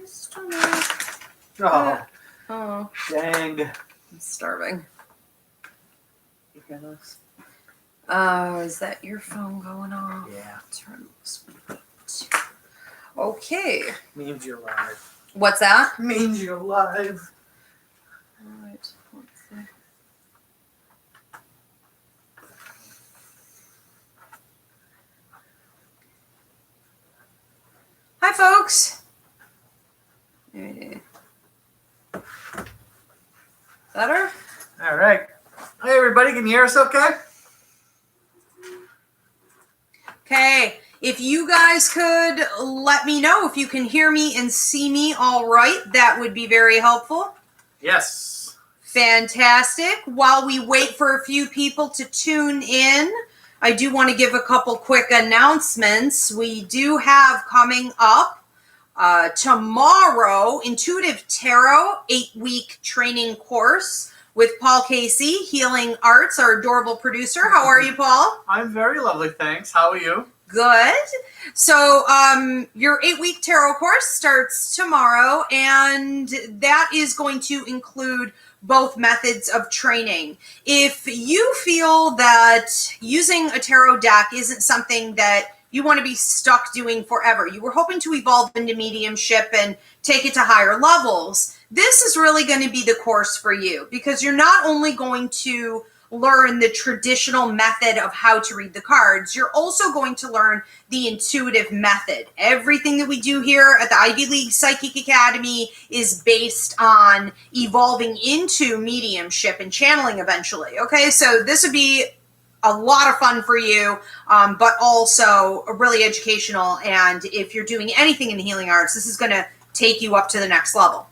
stomach. Oh, Oh, dang. I'm starving. You hear this? Oh, is that your phone going off? Yeah. Turn this one. Okay. Means you're live. What's that? Means you're live. All right. Let's see. Hi, folks. Better? All right. Hey, everybody. Can you hear us okay? Okay. If you guys could let me know if you can hear me and see me all right, that would be very helpful. Yes. Fantastic. While we wait for a few people to tune in, I do want to give a couple quick announcements. We do have coming up tomorrow, Intuitive Tarot 8-week training course with Paul Casey, Healing Arts, our adorable producer. How are you, Paul? I'm very lovely, thanks. How are you? Good. So your 8-week tarot course starts tomorrow, and that is going to include both methods of training. If you feel that using a tarot deck isn't something that you want to be stuck doing forever, you were hoping to evolve into mediumship and take it to higher levels, this is really going to be the course for you, because you're not only going to learn the traditional method of how to read the cards, you're also going to learn the intuitive method. Everything that we do here at the Ivy League Psychic Academy is based on evolving into mediumship and channeling eventually. Okay, so this would be a lot of fun for you, but also really educational. And if you're doing anything in the healing arts, this is going to take you up to the next level.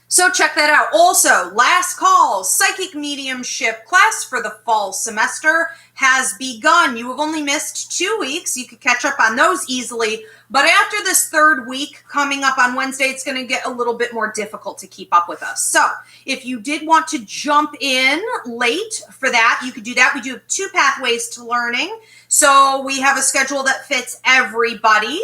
So check that out. Also, last call, psychic mediumship class for the fall semester has begun. You have only missed 2 weeks. You could catch up on those easily. But after this third week coming up on Wednesday, it's going to get a little bit more difficult to keep up with us. So if you did want to jump in late for that, you could do that. We do have 2 pathways to learning. So we have a schedule that fits everybody.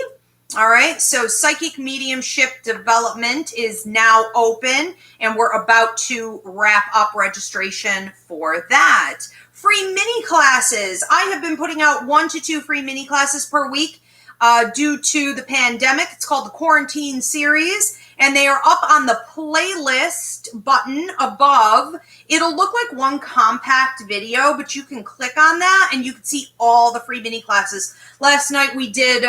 All right, so psychic mediumship development is now open, and we're about to wrap up registration for that. Free mini classes. I have been putting out 1 to 2 free mini classes per week due to the pandemic. It's called the Quarantine Series, and they are up on the playlist button above. It'll look like one compact video, but you can click on that, and you can see all the free mini classes. Last night we did...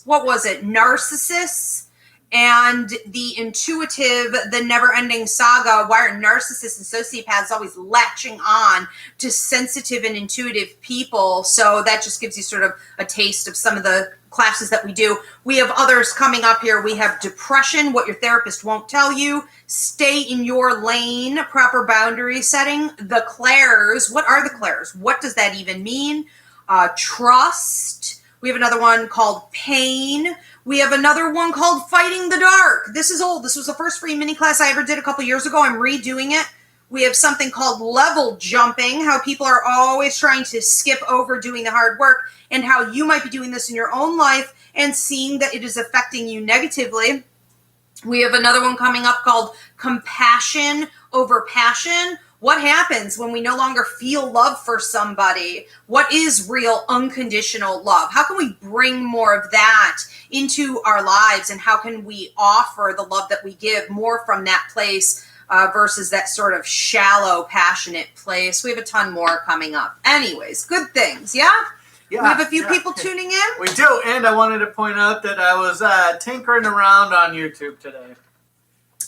what was it? Narcissists and the intuitive, the never-ending saga, why are narcissists and sociopaths always latching on to sensitive and intuitive people? So that just gives you sort of a taste of some of the classes that we do. We have others coming up here. We have depression, what your therapist won't tell you, stay in your lane, proper boundary setting, the clairs. What are the clairs? What does that even mean? Trust. We have another one called Pain. We have another one called Fighting the Dark. This is old. This was the first free mini class I ever did a couple years ago. I'm redoing it. We have something called Level Jumping, how people are always trying to skip over doing the hard work, and how you might be doing this in your own life and seeing that it is affecting you negatively. We have another one coming up called Compassion Over Passion. What happens when we no longer feel love for somebody? What is real unconditional love? How can we bring more of that into our lives? And how can we offer the love that we give more from that place versus that sort of shallow, passionate place? We have a ton more coming up. Anyways, good things, yeah? Yeah, we have a few people tuning in? We do, and I wanted to point out that I was tinkering around on YouTube today.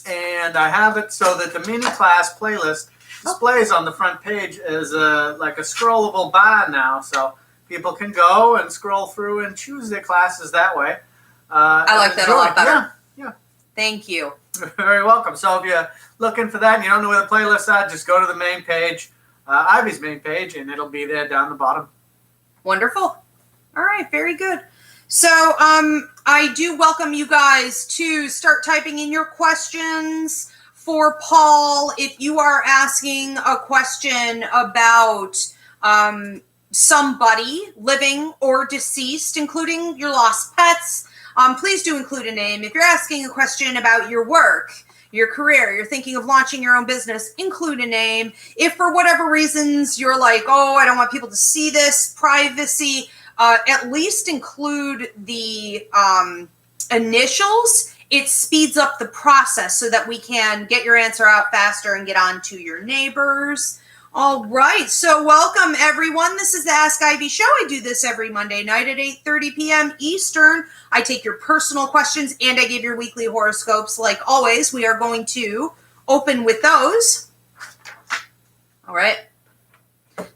And I have it so that the mini class playlist displays on the front page as like a scrollable bar now, so people can go and scroll through and choose their classes that way. I like that a lot better. Yeah. Thank you. You're very welcome. So if you're looking for that and you don't know where the playlists are, just go to the main page, Ivy's main page, and it'll be there down the bottom. Wonderful. All right, very good. So I do welcome you guys to start typing in your questions for Paul. If you are asking a question about somebody living or deceased, including your lost pets, please do include a name. If you're asking a question about your work, your career, you're thinking of launching your own business, include a name. If for whatever reasons you're like, oh, I don't want people to see this, privacy, at least include the initials. It speeds up the process so that we can get your answer out faster and get on to your neighbors. All right, so welcome everyone. This is the Ask Ivy Show. I do this every Monday night at 8:30 p.m. Eastern. I take your personal questions and I give your weekly horoscopes. Like always, we are going to open with those. All right.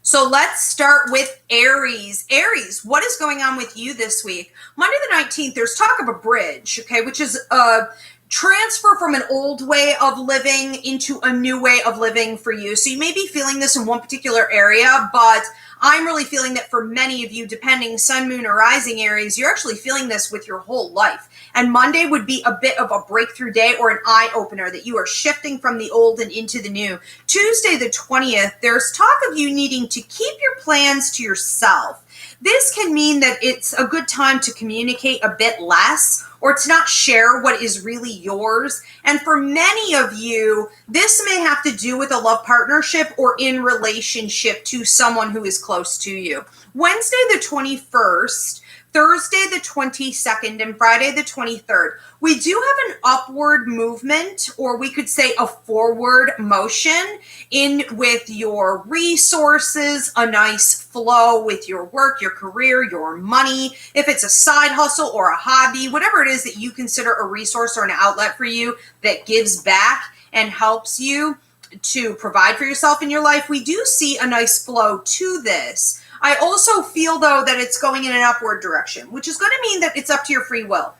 So let's start with Aries. Aries, what is going on with you this week? Monday the 19th, there's talk of a bridge, okay, which is a transfer from an old way of living into a new way of living for you. So you may be feeling this in one particular area, but I'm really feeling that for many of you, depending sun, moon, or rising Aries, you're actually feeling this with your whole life. And Monday would be a bit of a breakthrough day or an eye-opener that you are shifting from the old and into the new. Tuesday the 20th, there's talk of you needing to keep your plans to yourself. This can mean that it's a good time to communicate a bit less or to not share what is really yours. And for many of you, this may have to do with a love partnership or in relationship to someone who is close to you. Wednesday the 21st, Thursday the 22nd, and Friday the 23rd, we do have an upward movement, or we could say a forward motion in with your resources, a nice flow with your work, your career, your money. If it's a side hustle or a hobby, whatever it is that you consider a resource or an outlet for you that gives back and helps you to provide for yourself in your life, we do see a nice flow to this. I also feel, though, that it's going in an upward direction, which is going to mean that it's up to your free will.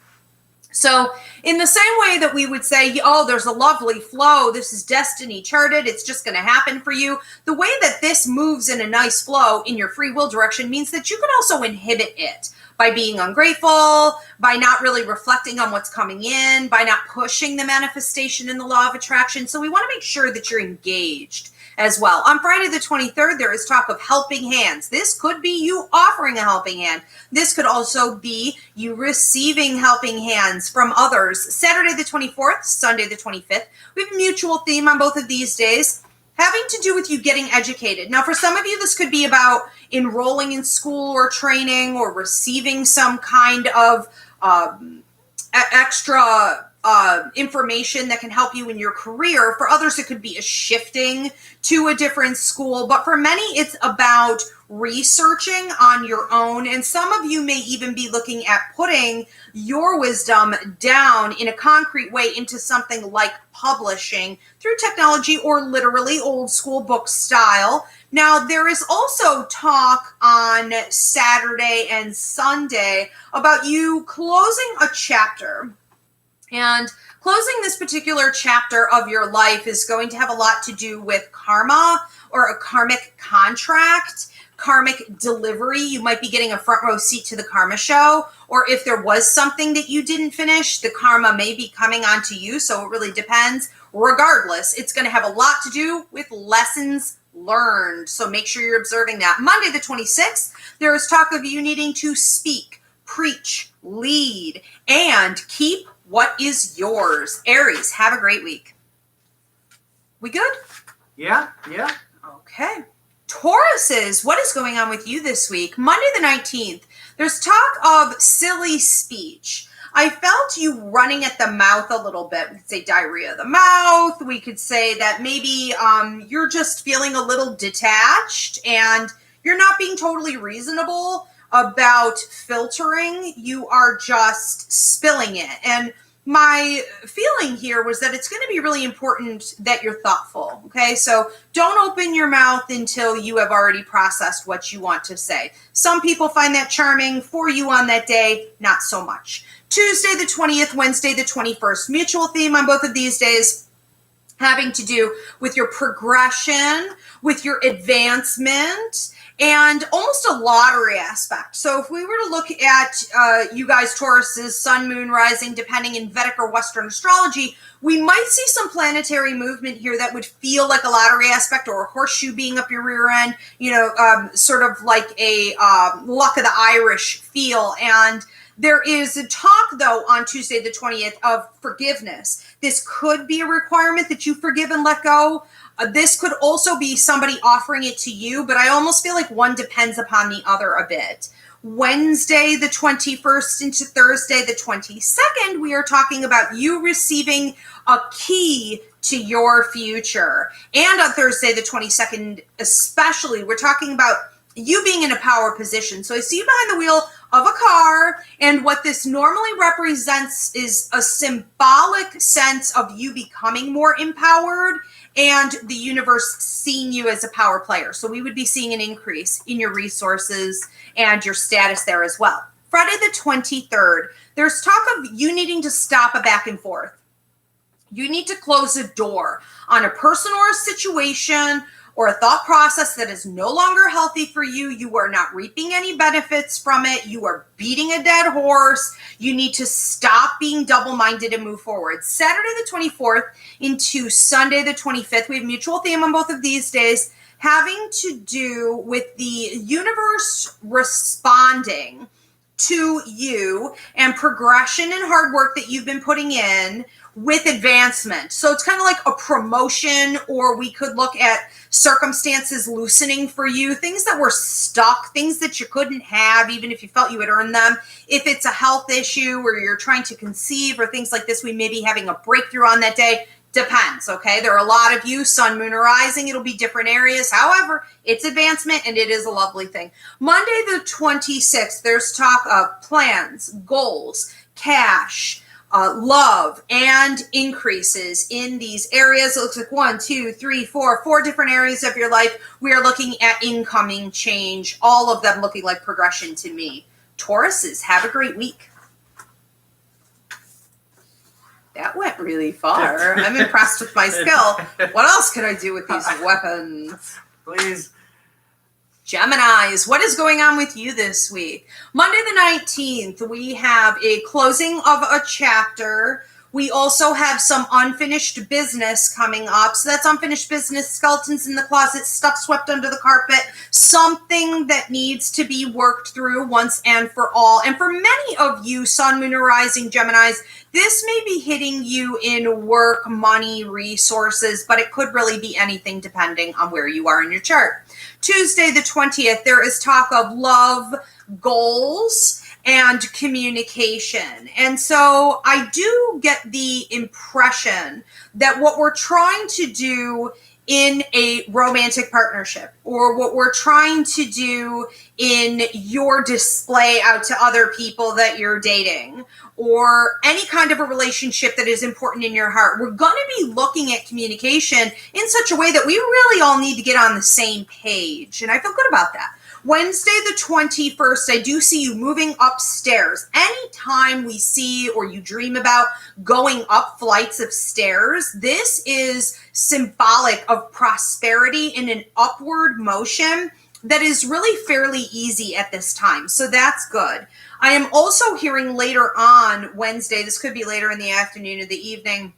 So in the same way that we would say, oh, there's a lovely flow, this is destiny charted, it's just going to happen for you, the way that this moves in a nice flow in your free will direction means that you can also inhibit it by being ungrateful, by not really reflecting on what's coming in, by not pushing the manifestation in the law of attraction. So we want to make sure that you're engaged as well. On Friday the 23rd, there is talk of helping hands. This could be you offering a helping hand. This could also be you receiving helping hands from others. Saturday the 24th, Sunday the 25th, we have a mutual theme on both of these days, having to do with you getting educated. Now, for some of you, this could be about enrolling in school or training or receiving some kind of extra information that can help you in your career. For others, it could be a shifting to a different school. But for many, it's about researching on your own. And some of you may even be looking at putting your wisdom down in a concrete way into something like publishing through technology or literally old school book style. Now, there is also talk on Saturday and Sunday about you closing a chapter. And closing this particular chapter of your life is going to have a lot to do with karma or a karmic contract, karmic delivery. You might be getting a front row seat to the karma show, or if there was something that you didn't finish, the karma may be coming onto you. So it really depends. Regardless, it's going to have a lot to do with lessons learned. So make sure you're observing that. Monday the 26th, there is talk of you needing to speak, preach, lead, and keep what is yours. Aries, have a great week. We good? Yeah. Okay. Tauruses, what is going on with you this week? Monday the 19th, there's talk of silly speech. I felt you running at the mouth a little bit. We could say diarrhea of the mouth. We could say that maybe you're just feeling a little detached and you're not being totally reasonable about filtering. You are just spilling it. And my feeling here was that it's going to be really important that you're thoughtful. Okay, so don't open your mouth until you have already processed what you want to say. Some people find that charming. For you on that day, not so much. Tuesday the 20th, Wednesday the 21st. Mutual theme on both of these days having to do with your progression, with your advancement, and almost a lottery aspect. So if we were to look at you guys, Tauruses, sun, moon, rising, depending in Vedic or Western astrology, we might see some planetary movement here that would feel like a lottery aspect or a horseshoe being up your rear end, sort of like a luck of the Irish feel. And There is a talk, though, on Tuesday the 20th of forgiveness. This could be a requirement that you forgive and let go. This could also be somebody offering it to you, but I almost feel like one depends upon the other a bit. Wednesday the 21st into Thursday the 22nd, we are talking about you receiving a key to your future. And on Thursday the 22nd especially, we're talking about you being in a power position. So I see you behind the wheel of a car, and what this normally represents is a symbolic sense of you becoming more empowered and the universe seeing you as a power player. So we would be seeing an increase in your resources and your status there as well. Friday the 23rd, there's talk of you needing to stop a back and forth. You need to close a door on a person or a situation or a thought process that is no longer healthy for you. You are not reaping any benefits from it. You are beating a dead horse. You need to stop being double-minded and move forward. Saturday the 24th into Sunday the 25th, we have mutual theme on both of these days, having to do with the universe responding to you and progression and hard work that you've been putting in with advancement. So it's kind of like a promotion, or we could look at circumstances loosening for you, things that were stuck, things that you couldn't have, even if you felt you had earned them. If it's a health issue or you're trying to conceive or things like this, we may be having a breakthrough on that day. Depends, okay? There are a lot of you, sun, moon, or rising. It'll be different areas. However, it's advancement, and it is a lovely thing. Monday the 26th, there's talk of plans, goals, cash, love, and increases in these areas. It looks like 1, 2, 3, 4 different areas of your life. We are looking at incoming change, all of them looking like progression to me. Tauruses, have a great week. That went really far. I'm impressed with my skill. What else can I do with these weapons? Please. Geminis, what is going on with you this week? Monday the 19th, we have a closing of a chapter. We also have some unfinished business coming up. So that's unfinished business, skeletons in the closet, stuff swept under the carpet, something that needs to be worked through once and for all. And for many of you, sun, moon, or rising Geminis, this may be hitting you in work, money, resources, but it could really be anything depending on where you are in your chart. Tuesday the 20th, there is talk of love, goals, and communication. And so I do get the impression that what we're trying to do in a romantic partnership, or what we're trying to do in your display out to other people that you're dating, or any kind of a relationship that is important in your heart, we're going to be looking at communication in such a way that we really all need to get on the same page. And I feel good about that. Wednesday the 21st, I do see you moving upstairs. Anytime we see or you dream about going up flights of stairs, this is symbolic of prosperity in an upward motion that is really fairly easy at this time. So that's good. I am also hearing later on Wednesday, this could be later in the afternoon or the evening,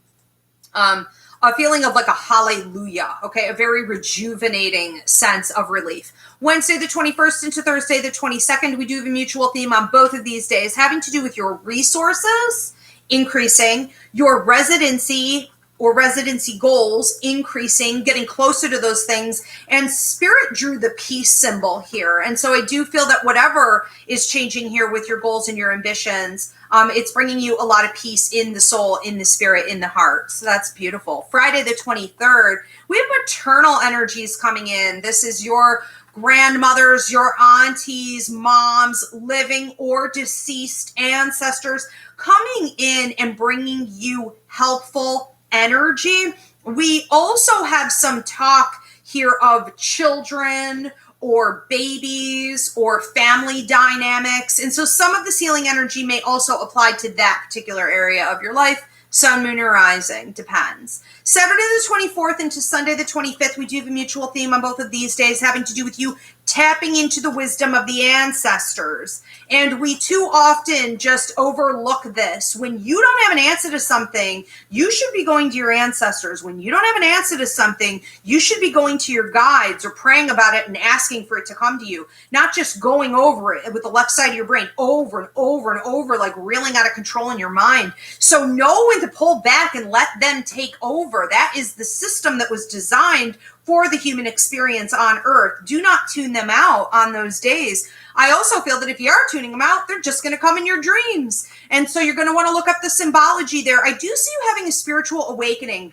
a feeling of like a hallelujah, okay? A very rejuvenating sense of relief. Wednesday the 21st into Thursday the 22nd, we do have a mutual theme on both of these days having to do with your resources increasing, your residency or residency goals increasing, getting closer to those things, and Spirit drew the peace symbol here. And so I do feel that whatever is changing here with your goals and your ambitions, it's bringing you a lot of peace in the soul, in the spirit, in the heart. So that's beautiful. Friday the 23rd, we have maternal energies coming in. This is your grandmothers, your aunties, moms, living or deceased ancestors coming in and bringing you helpful energy. We also have some talk here of children or babies or family dynamics. And so some of this healing energy may also apply to that particular area of your life. Sun, moon, or rising, depends. Saturday the 24th into Sunday the 25th, we do have a mutual theme on both of these days having to do with you tapping into the wisdom of the ancestors. And we too often just overlook this. When you don't have an answer to something, you should be going to your ancestors. When you don't have an answer to something, you should be going to your guides or praying about it and asking for it to come to you, not just going over it with the left side of your brain over and over and over, like reeling out of control in your mind. So know when to pull back and let them take over. That is the system that was designed for the human experience on Earth. Do not tune them out on those days. I also feel that if you are tuning them out, they're just going to come in your dreams. And so you're going to want to look up the symbology there. I do see you having a spiritual awakening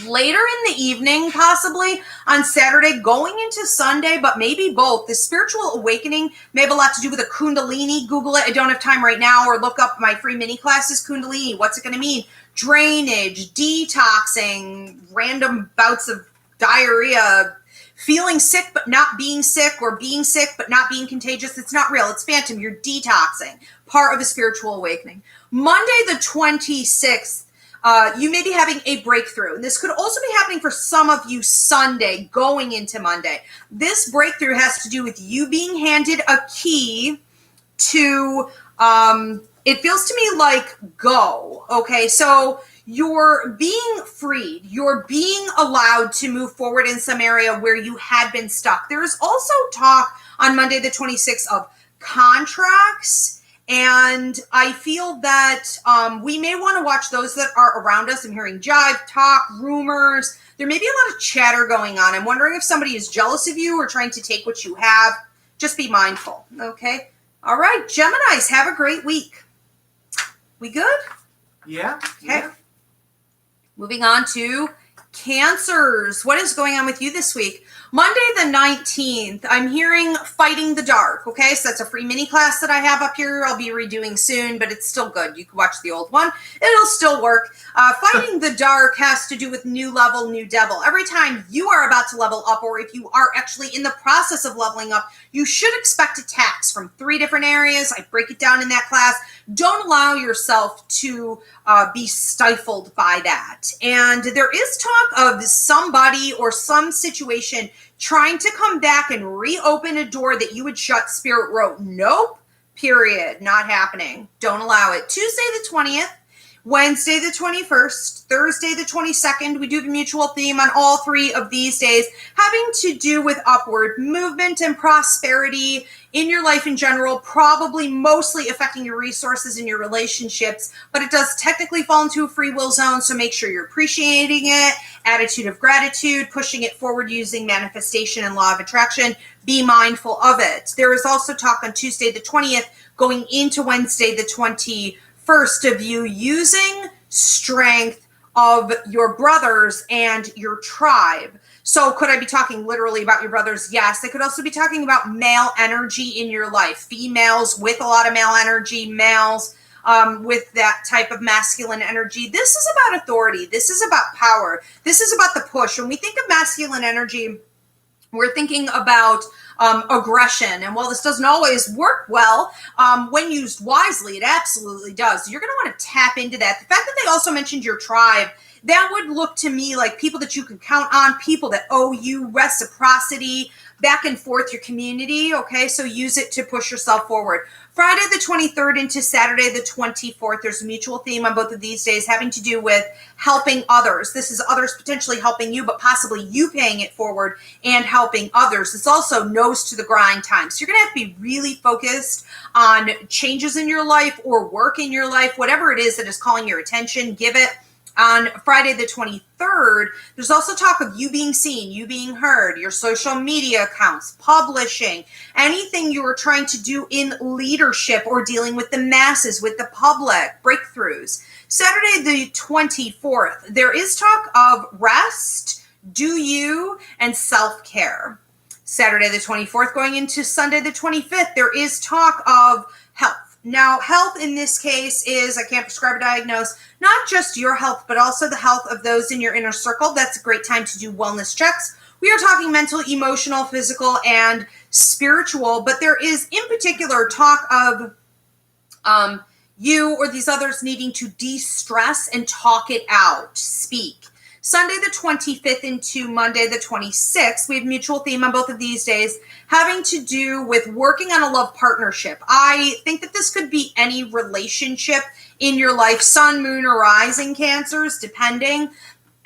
later in the evening, possibly on Saturday, going into Sunday, but maybe both. The spiritual awakening may have a lot to do with a Kundalini. Google it. I don't have time right now, or look up my free mini classes, Kundalini. What's it going to mean? Drainage, detoxing, random bouts of diarrhea, feeling sick but not being sick, or being sick but not being contagious. It's not real. It's phantom. You're detoxing. Part of a spiritual awakening. Monday the 26th, you may be having a breakthrough. And this could also be happening for some of you Sunday going into Monday. This breakthrough has to do with you being handed a key to, it feels to me like go. Okay, so you're being freed. You're being allowed to move forward in some area where you had been stuck. There's also talk on Monday the 26th of contracts. And I feel that we may want to watch those that are around us. I'm hearing jive, talk, rumors. There may be a lot of chatter going on. I'm wondering if somebody is jealous of you or trying to take what you have. Just be mindful, okay? All right, Geminis, have a great week. We good? Yeah. Okay. Yeah. Moving on to Cancers. What is going on with you this week? Monday the 19th, I'm hearing Fighting the Dark, okay? So that's a free mini class that I have up here. I'll be redoing soon, but it's still good. You can watch the old one. It'll still work. Fighting the Dark has to do with new level, new devil. Every time you are about to level up, or if you are actually in the process of leveling up, you should expect attacks from 3 different areas. I break it down in that class. Don't allow yourself to be stifled by that. And there is talk of somebody or some situation trying to come back and reopen a door that you would shut. Spirit wrote, nope, period, not happening. Don't allow it. Tuesday the 20th, Wednesday the 21st, Thursday the 22nd. We do have a mutual theme on all 3 of these days having to do with upward movement and prosperity in your life in general, probably mostly affecting your resources and your relationships, but it does technically fall into a free will zone, so make sure you're appreciating it. Attitude of gratitude, pushing it forward using manifestation and law of attraction. Be mindful of it. There is also talk on Tuesday the 20th going into Wednesday the 21st of you using strength of your brothers and your tribe. So could I be talking literally about your brothers? Yes. They could also be talking about male energy in your life. Females with a lot of male energy, males with that type of masculine energy. This is about authority. This is about power. This is about the push. When we think of masculine energy, we're thinking about aggression. And while this doesn't always work well, when used wisely, it absolutely does. You're going to want to tap into that. The fact that they also mentioned your tribe, that would look to me like people that you can count on, people that owe you, reciprocity, back and forth, your community, okay? So use it to push yourself forward. Friday the 23rd into Saturday the 24th, there's a mutual theme on both of these days having to do with helping others. This is others potentially helping you, but possibly you paying it forward and helping others. It's also nose to the grind time. So you're going to have to be really focused on changes in your life or work in your life, whatever it is that is calling your attention, give it. On Friday the 23rd, there's also talk of you being seen, you being heard, your social media accounts, publishing, anything you are trying to do in leadership or dealing with the masses, with the public, breakthroughs. Saturday the 24th, there is talk of rest, do you, and self-care. Saturday the 24th going into Sunday the 25th, there is talk of health. Now, health in this case is, I can't prescribe or diagnose, not just your health, but also the health of those in your inner circle. That's a great time to do wellness checks. We are talking mental, emotional, physical, and spiritual, but there is in particular talk of you or these others needing to de-stress and talk it out, speak. Sunday the 25th into Monday the 26th. We have mutual theme on both of these days having to do with working on a love partnership. I think that this could be any relationship in your life, sun, moon, or rising Cancers, depending.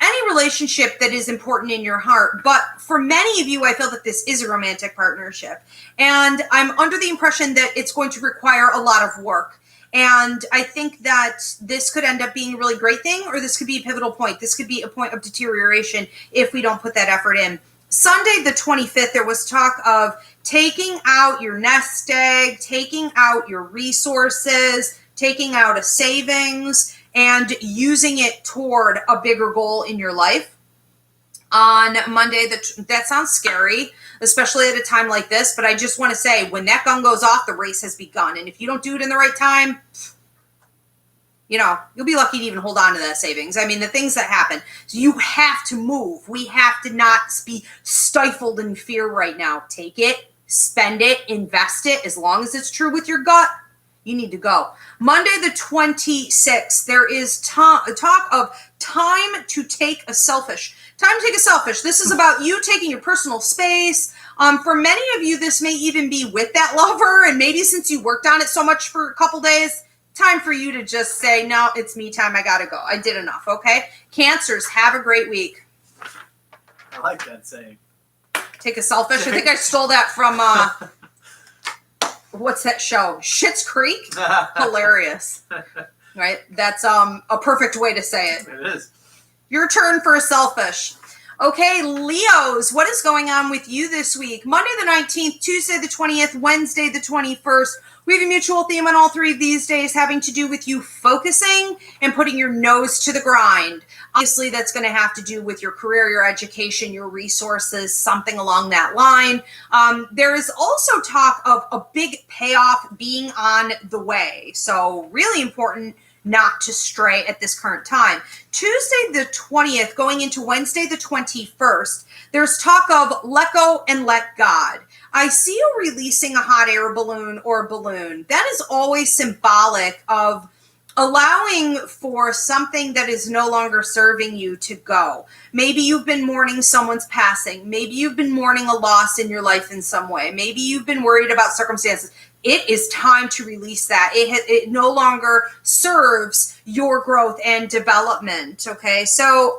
Any relationship that is important in your heart. But for many of you, I feel that this is a romantic partnership. And I'm under the impression that it's going to require a lot of work. And I think that this could end up being a really great thing, or this could be a pivotal point. This could be a point of deterioration if we don't put that effort in. Sunday the 25th, there was talk of taking out your nest egg, taking out your resources, taking out a savings, and using it toward a bigger goal in your life. On Monday, that sounds scary, especially at a time like this, but I just want to say, when that gun goes off, the race has begun. And if you don't do it in the right time, you'll be lucky to even hold on to that savings. I mean, the things that happen. So you have to move. We have to not be stifled in fear right now. Take it, spend it, invest it. As long as it's true with your gut, you need to go. Monday the 26th, there is talk of time to take a selfish. Time to take a selfish. This is about you taking your personal space. For many of you, this may even be with that lover, and maybe since you worked on it so much for a couple days, time for you to just say, no, it's me time. I gotta go. I did enough, okay? Cancers, have a great week. I like that saying. Take a selfish. I think I stole that from... what's that show? Schitt's Creek? Hilarious. Right? That's a perfect way to say it. It is. Your turn for a selfish. Okay, Leos, what is going on with you this week? Monday the 19th, Tuesday the 20th, Wednesday the 21st. We have a mutual theme on all three of these days having to do with you focusing and putting your nose to the grind. Obviously, that's going to have to do with your career, your education, your resources, something along that line. There is also talk of a big payoff being on the way. So really important not to stray at this current time. Tuesday the 20th, going into Wednesday the 21st, there's talk of let go and let God. I see you releasing a hot air balloon or balloon. That is always symbolic of allowing for something that is no longer serving you to go. Maybe you've been mourning someone's passing. Maybe you've been mourning a loss in your life in some way. Maybe you've been worried about circumstances. It is time to release that. It no longer serves your growth and development, okay? So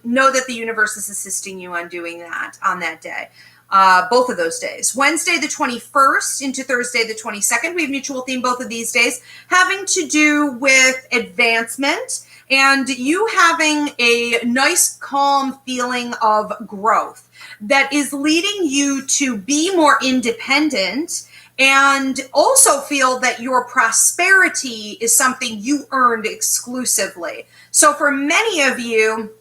know that the universe is assisting you on doing that on that day. Both of those days. Wednesday the 21st into Thursday the 22nd. We have mutual theme both of these days having to do with advancement and you having a nice, calm feeling of growth that is leading you to be more independent and also feel that your prosperity is something you earned exclusively. So for many of you,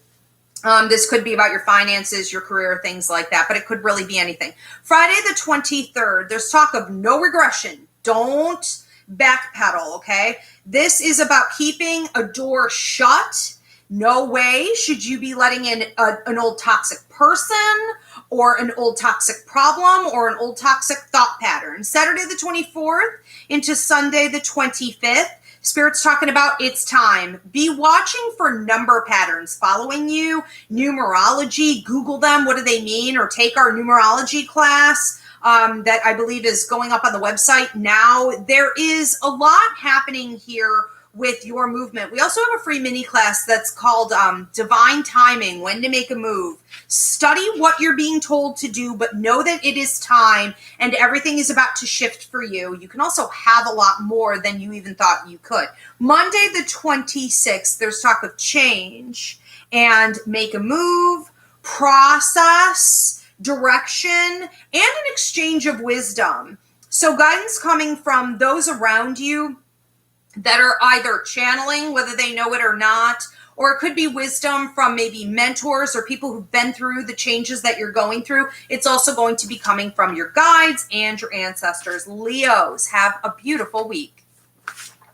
this could be about your finances, your career, things like that, but it could really be anything. Friday the 23rd, there's talk of no regression. Don't backpedal, okay? This is about keeping a door shut. No way should you be letting in an old toxic person or an old toxic problem or an old toxic thought pattern. Saturday the 24th into Sunday the 25th, Spirit's talking about it's time. Be watching for number patterns following you. Numerology, Google them. What do they mean? Or take our numerology class that I believe is going up on the website now. There is a lot happening here with your movement. We also have a free mini class that's called Divine Timing, When to Make a Move. Study what you're being told to do, but know that it is time and everything is about to shift for you. You can also have a lot more than you even thought you could. Monday the 26th, there's talk of change and make a move, process, direction, and an exchange of wisdom. So guidance coming from those around you that are either channeling, whether they know it or not, or it could be wisdom from maybe mentors or people who've been through the changes that you're going through. It's also going to be coming from your guides and your ancestors. Leos, have a beautiful week.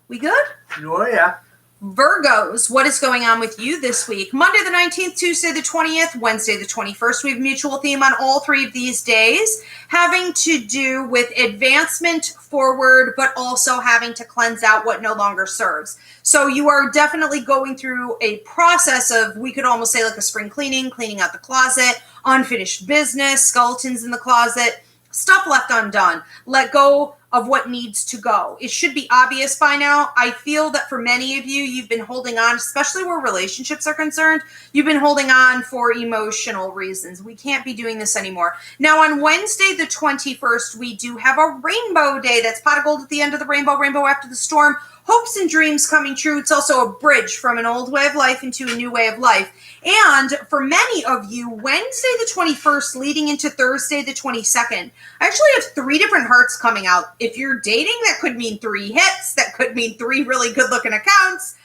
We good? Oh, yeah. Virgos, what is going on with you this week? Monday the 19th, Tuesday the 20th, Wednesday the 21st. We have a mutual theme on all three of these days, having to do with advancement forward, but also having to cleanse out what no longer serves. So you are definitely going through a process of, we could almost say like a spring cleaning, cleaning out the closet, unfinished business, skeletons in the closet, stuff left undone. Let go of what needs to go. It should be obvious by now. I feel that for many of you, you've been holding on, especially where relationships are concerned, you've been holding on for emotional reasons. We can't be doing this anymore. Now on Wednesday, the 21st, we do have a rainbow day. That's pot of gold at the end of the rainbow, rainbow after the storm, hopes and dreams coming true. It's also a bridge from an old way of life into a new way of life. And for many of you, Wednesday the 21st leading into Thursday the 22nd, I actually have 3 different hearts coming out. If you're dating, that could mean 3 hits. That could mean 3 really good looking accounts.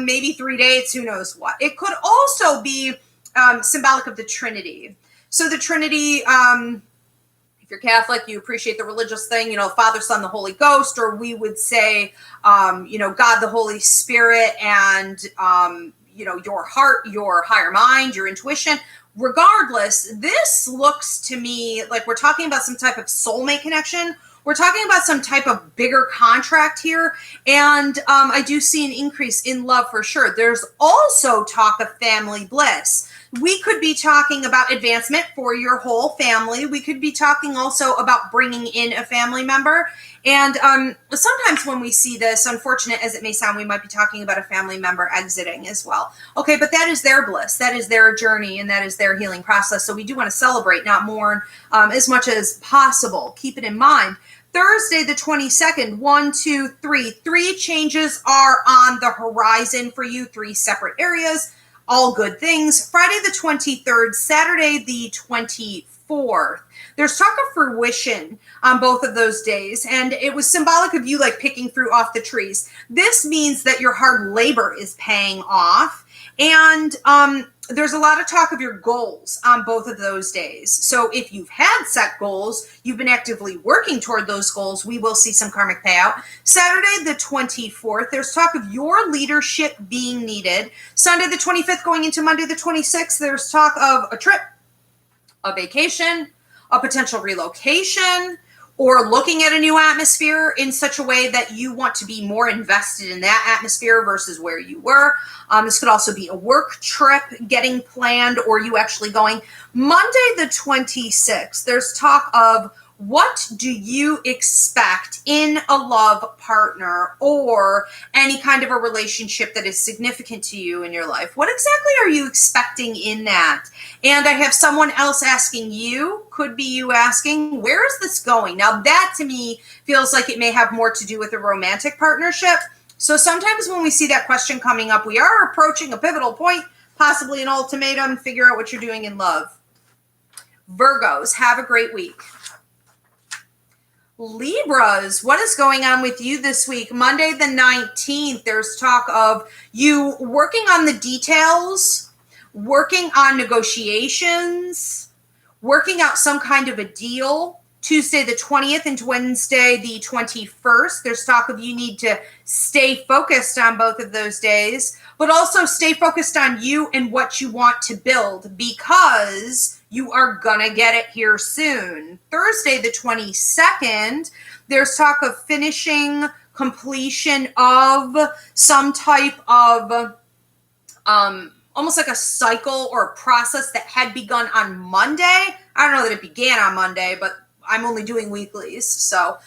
Maybe 3 dates, who knows what. It could also be symbolic of the Trinity. So the Trinity, if you're Catholic, you appreciate the religious thing, Father, Son, the Holy Ghost, or we would say, God, the Holy Spirit, and, your heart, your higher mind, your intuition. Regardless, this looks to me like we're talking about some type of soulmate connection. We're talking about some type of bigger contract here. And I do see an increase in love for sure. There's also talk of family bliss. We could be talking about advancement for your whole family. We could be talking also about bringing in a family member. And sometimes when we see this, unfortunate as it may sound, we might be talking about a family member exiting as well. Okay, but that is their bliss. That is their journey, and that is their healing process. So we do want to celebrate, not mourn, as much as possible. Keep it in mind. Thursday, the 22nd, 1, 2, 3. 3 changes are on the horizon for you, 3 separate areas. All good things. Friday the 23rd, Saturday the 24th. There's talk of fruition on both of those days, and it was symbolic of you like picking fruit off the trees. This means that your hard labor is paying off, and there's a lot of talk of your goals on both of those days. So if you've had set goals, you've been actively working toward those goals, we will see some karmic payout. Saturday the 24th, there's talk of your leadership being needed. Sunday the 25th going into Monday the 26th, there's talk of a trip, a vacation, a potential relocation, or looking at a new atmosphere in such a way that you want to be more invested in that atmosphere versus where you were. This could also be a work trip getting planned or you actually going. Monday the 26th, there's talk of what do you expect in a love partner or any kind of a relationship that is significant to you in your life? What exactly are you expecting in that? And I have someone else asking you, could be you asking, where is this going? Now that to me feels like it may have more to do with a romantic partnership. So sometimes when we see that question coming up, we are approaching a pivotal point, possibly an ultimatum, figure out what you're doing in love. Virgos, have a great week. Libras, what is going on with you this week? Monday the 19th, there's talk of you working on the details, working on negotiations, working out some kind of a deal. Tuesday the 20th and Wednesday the 21st, there's talk of you need to stay focused on both of those days, but also stay focused on you and what you want to build because you are gonna get it here soon. Thursday the 22nd, there's talk of finishing completion of some type of almost like a cycle or a process that had begun on Monday. I don't know that it began on Monday, but I'm only doing weeklies. So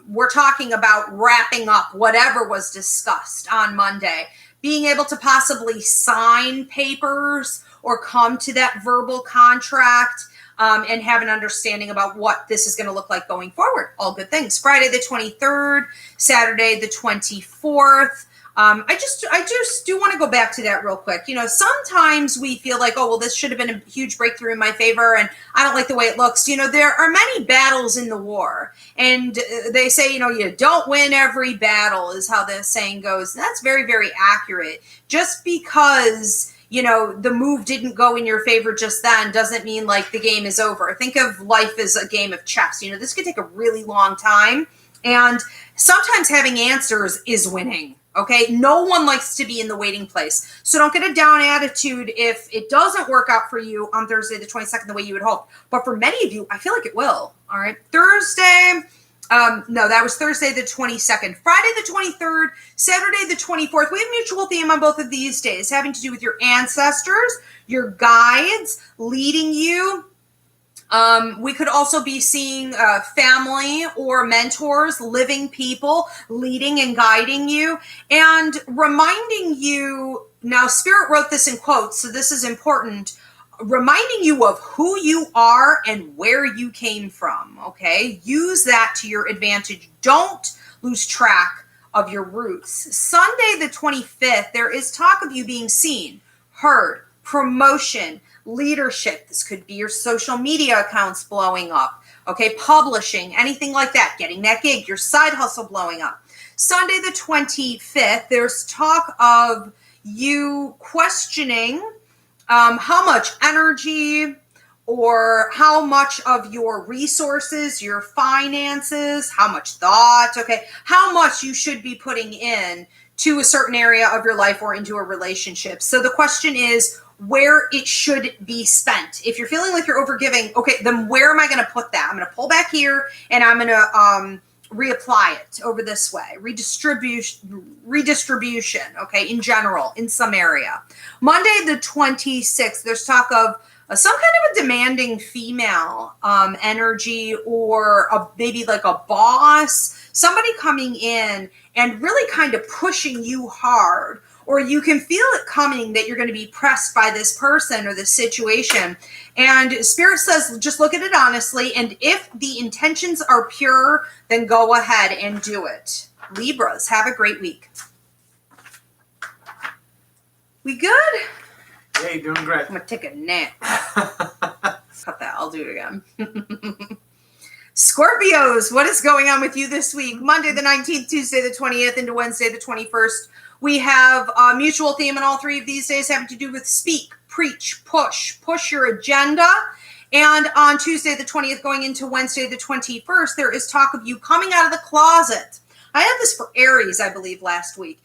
we're talking about wrapping up whatever was discussed on Monday, being able to possibly sign papers or come to that verbal contract and have an understanding about what this is going to look like going forward. All good things. Friday the 23rd, Saturday the 24th. I just do want to go back to that real quick. Sometimes we feel like, oh, well, this should have been a huge breakthrough in my favor, and I don't like the way it looks. There are many battles in the war, and they say, you don't win every battle is how the saying goes. And that's very, very accurate. Just because the move didn't go in your favor just then doesn't mean like the game is over. Think of life as a game of chess. This could take a really long time, and sometimes having answers is winning. Okay, no one likes to be in the waiting place. So don't get a down attitude if it doesn't work out for you on Thursday the 22nd the way you would hope. But for many of you, I feel like it will. All right, Thursday. No, that was Thursday the 22nd. Friday the 23rd, Saturday the 24th. We have mutual theme on both of these days having to do with your ancestors, your guides leading you. We could also be seeing family or mentors, living people leading and guiding you and reminding you. Now, Spirit wrote this in quotes, so this is important. Reminding you of who you are and where you came from, okay? Use that to your advantage. Don't lose track of your roots. Sunday the 25th, there is talk of you being seen, heard, promotion, leadership. This could be your social media accounts blowing up, okay? Publishing, anything like that, getting that gig, your side hustle blowing up. Sunday the 25th, there's talk of you questioning how much energy or how much of your resources, your finances, how much thought, okay, how much you should be putting in to a certain area of your life or into a relationship. So the question is where it should be spent. If you're feeling like you're overgiving, okay, then where am I going to put that? I'm going to pull back here and I'm going to reapply it over this way. Redistribution, okay, in general, in some area. Monday the 26th, there's talk of some kind of a demanding female energy or maybe like a boss, somebody coming in and really kind of pushing you hard, or you can feel it coming that you're going to be pressed by this person or this situation. And Spirit says, just look at it honestly. And if the intentions are pure, then go ahead and do it. Libras, have a great week. We good? Yeah, you're doing great. I'm going to take a nap. Cut that. I'll do it again. Scorpios, what is going on with you this week? Monday the 19th, Tuesday the 20th, into Wednesday the 21st. We have a mutual theme in all three of these days having to do with speak, preach, push your agenda. And on Tuesday the 20th going into Wednesday the 21st, there is talk of you coming out of the closet. I had this for Aries, I believe, last week.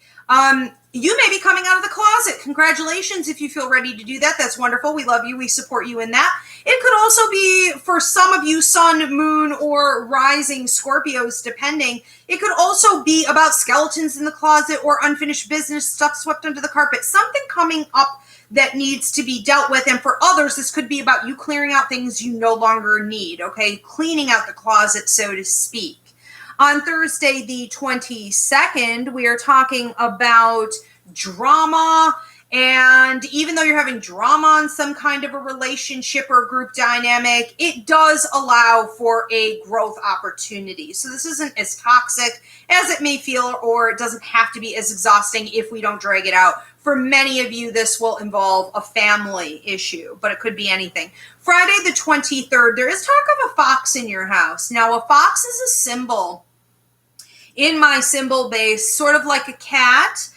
You may be coming out of the closet. Congratulations if you feel ready to do that. That's wonderful. We love you. We support you in that. It could also be for some of you sun, moon, or rising Scorpios, depending. It could also be about skeletons in the closet or unfinished business, stuff swept under the carpet, something coming up that needs to be dealt with. And for others, this could be about you clearing out things you no longer need, okay? Cleaning out the closet, so to speak. On Thursday, the 22nd, we are talking about drama. And even though you're having drama on some kind of a relationship or group dynamic, it does allow for a growth opportunity. So this isn't as toxic as it may feel, or it doesn't have to be as exhausting if we don't drag it out. For many of you, this will involve a family issue, but it could be anything. Friday the 23rd, there is talk of a fox in your house. Now, a fox is a symbol in my symbol base, sort of like a cat,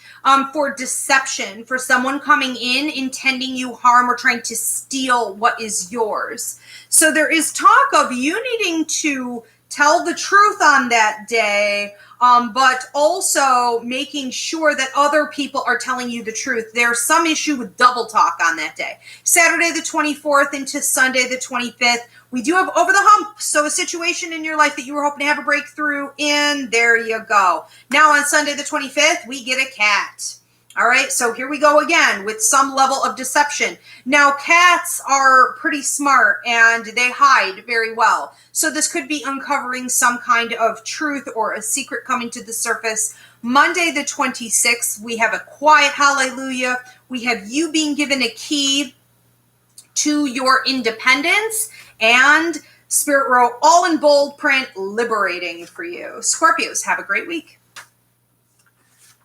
for deception, for someone coming in, intending you harm or trying to steal what is yours. So there is talk of you needing to tell the truth on that day, but also making sure that other people are telling you the truth. There's some issue with double talk on that day. Saturday the 24th into Sunday the 25th, we do have over the hump. So a situation in your life that you were hoping to have a breakthrough in, there you go. Now on Sunday the 25th, we get a cat. All right, so here we go again with some level of deception. Now, cats are pretty smart and they hide very well. So this could be uncovering some kind of truth or a secret coming to the surface. Monday the 26th, we have a quiet hallelujah. We have you being given a key to your independence, and Spirit wrote all in bold print, liberating for you. Scorpios, have a great week.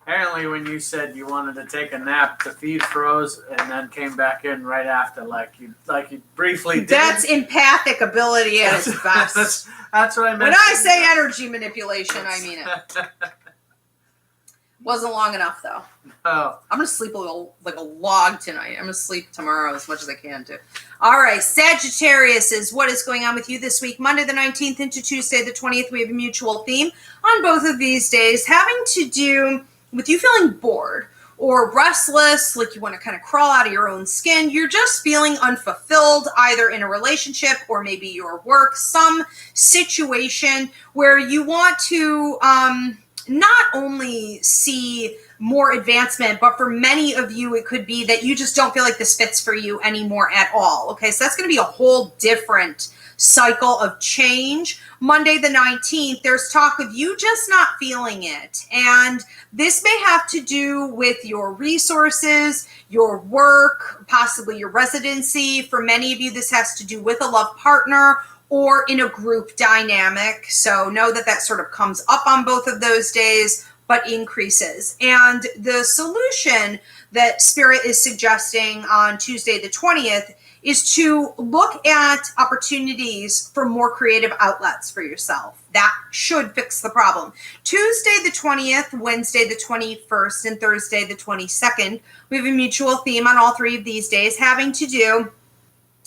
Apparently, when you said you wanted to take a nap, the feed froze and then came back in right after, like you briefly did. That's empathic ability at its best. That's what I meant. When I say energy manipulation, I mean it. Wasn't long enough, though. Oh. I'm going to sleep like a log tonight. I'm going to sleep tomorrow as much as I can, too. All right, Sagittarius is what is going on with you this week. Monday the 19th into Tuesday the 20th, we have a mutual theme on both of these days having to do with you feeling bored or restless, like you want to kind of crawl out of your own skin. You're just feeling unfulfilled, either in a relationship or maybe your work, some situation where you want to not only see more advancement, but for many of you, it could be that you just don't feel like this fits for you anymore at all. Okay, so that's going to be a whole different cycle of change. Monday the 19th, there's talk of you just not feeling it. And this may have to do with your resources, your work, possibly your residency. For many of you, this has to do with a love partner or in a group dynamic. So know that that sort of comes up on both of those days, but increases. And the solution that Spirit is suggesting on Tuesday the 20th is to look at opportunities for more creative outlets for yourself. That should fix the problem. Tuesday the 20th, Wednesday the 21st, and Thursday the 22nd, we have a mutual theme on all three of these days having to do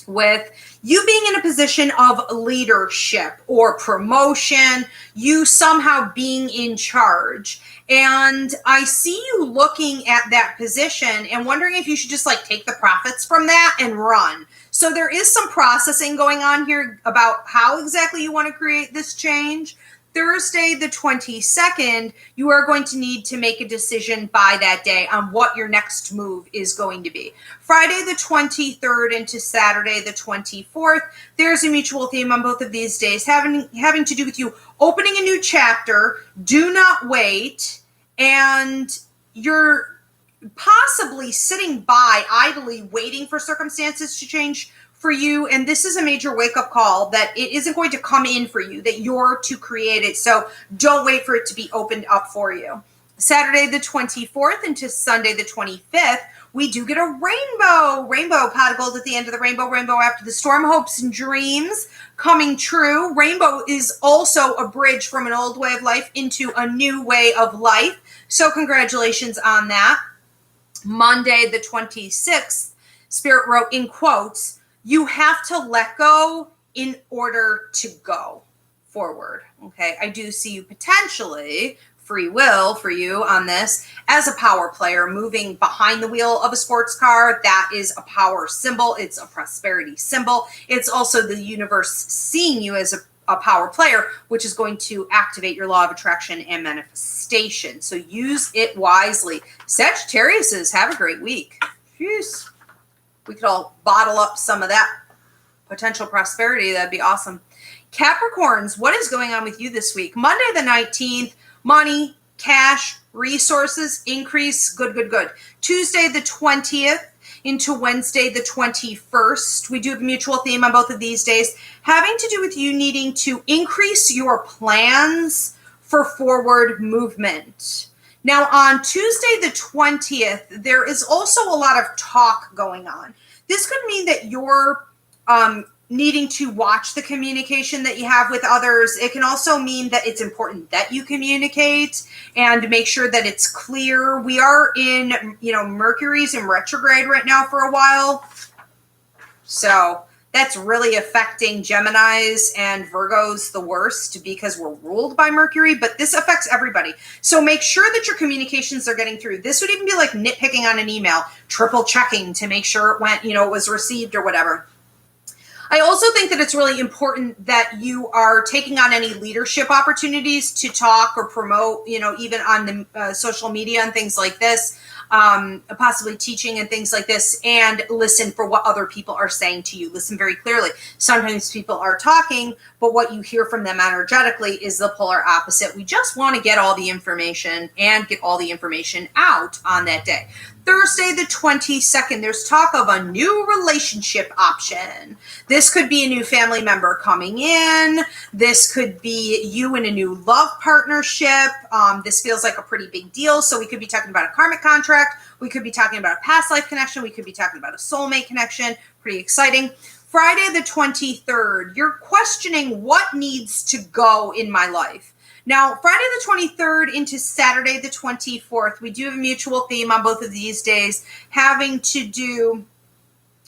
with you being in a position of leadership or promotion, you somehow being in charge. And I see you looking at that position and wondering if you should just like take the profits from that and run. So there is some processing going on here about how exactly you want to create this change. Thursday, the 22nd, you are going to need to make a decision by that day on what your next move is going to be. Friday, the 23rd into Saturday, the 24th, there's a mutual theme on both of these days having to do with you opening a new chapter, do not wait, and you're possibly sitting by idly waiting for circumstances to change for you, and this is a major wake-up call that it isn't going to come in for you, that you're to create it, so don't wait for it to be opened up for you. Saturday the 24th into Sunday the 25th, we do get a rainbow pot of gold at the end of the rainbow after the storm, hopes and dreams coming true. Rainbow is also a bridge from an old way of life into a new way of life, so congratulations on that. Monday the 26th, Spirit wrote in quotes, you have to let go in order to go forward. Okay, I do see you potentially, free will for you on this, as a power player moving behind the wheel of a sports car. That is a power symbol. It's a prosperity symbol. It's also the universe seeing you as a power player, which is going to activate your law of attraction and manifestation. So use it wisely. Sagittariuses, have a great week. Jeez. We could all bottle up some of that potential prosperity. That'd be awesome. Capricorns, what is going on with you this week? Monday the 19th, money, cash, resources, increase, good. Tuesday the 20th into Wednesday the 21st, we do have a mutual theme on both of these days, having to do with you needing to increase your plans for forward movement. Now, on Tuesday the 20th, there is also a lot of talk going on. This could mean that you're needing to watch the communication that you have with others. It can also mean that it's important that you communicate and make sure that it's clear. We are in, Mercury's in retrograde right now for a while. So that's really affecting Geminis and Virgos the worst because we're ruled by Mercury, but this affects everybody. So make sure that your communications are getting through. This would even be like nitpicking on an email, triple checking to make sure it went, it was received or whatever. I also think that it's really important that you are taking on any leadership opportunities to talk or promote, even on the social media and things like this. Possibly teaching and things like this, and listen for what other people are saying to you. Listen very clearly. Sometimes people are talking, but what you hear from them energetically is the polar opposite. We just want to get all the information and get all the information out on that day. Thursday the 22nd, there's talk of a new relationship option. This could be a new family member coming in. This could be you in a new love partnership. This feels like a pretty big deal. So we could be talking about a karmic contract. We could be talking about a past life connection. We could be talking about a soulmate connection. Pretty exciting. Friday the 23rd, you're questioning what needs to go in my life. Now, Friday the 23rd into Saturday the 24th, we do have a mutual theme on both of these days having to do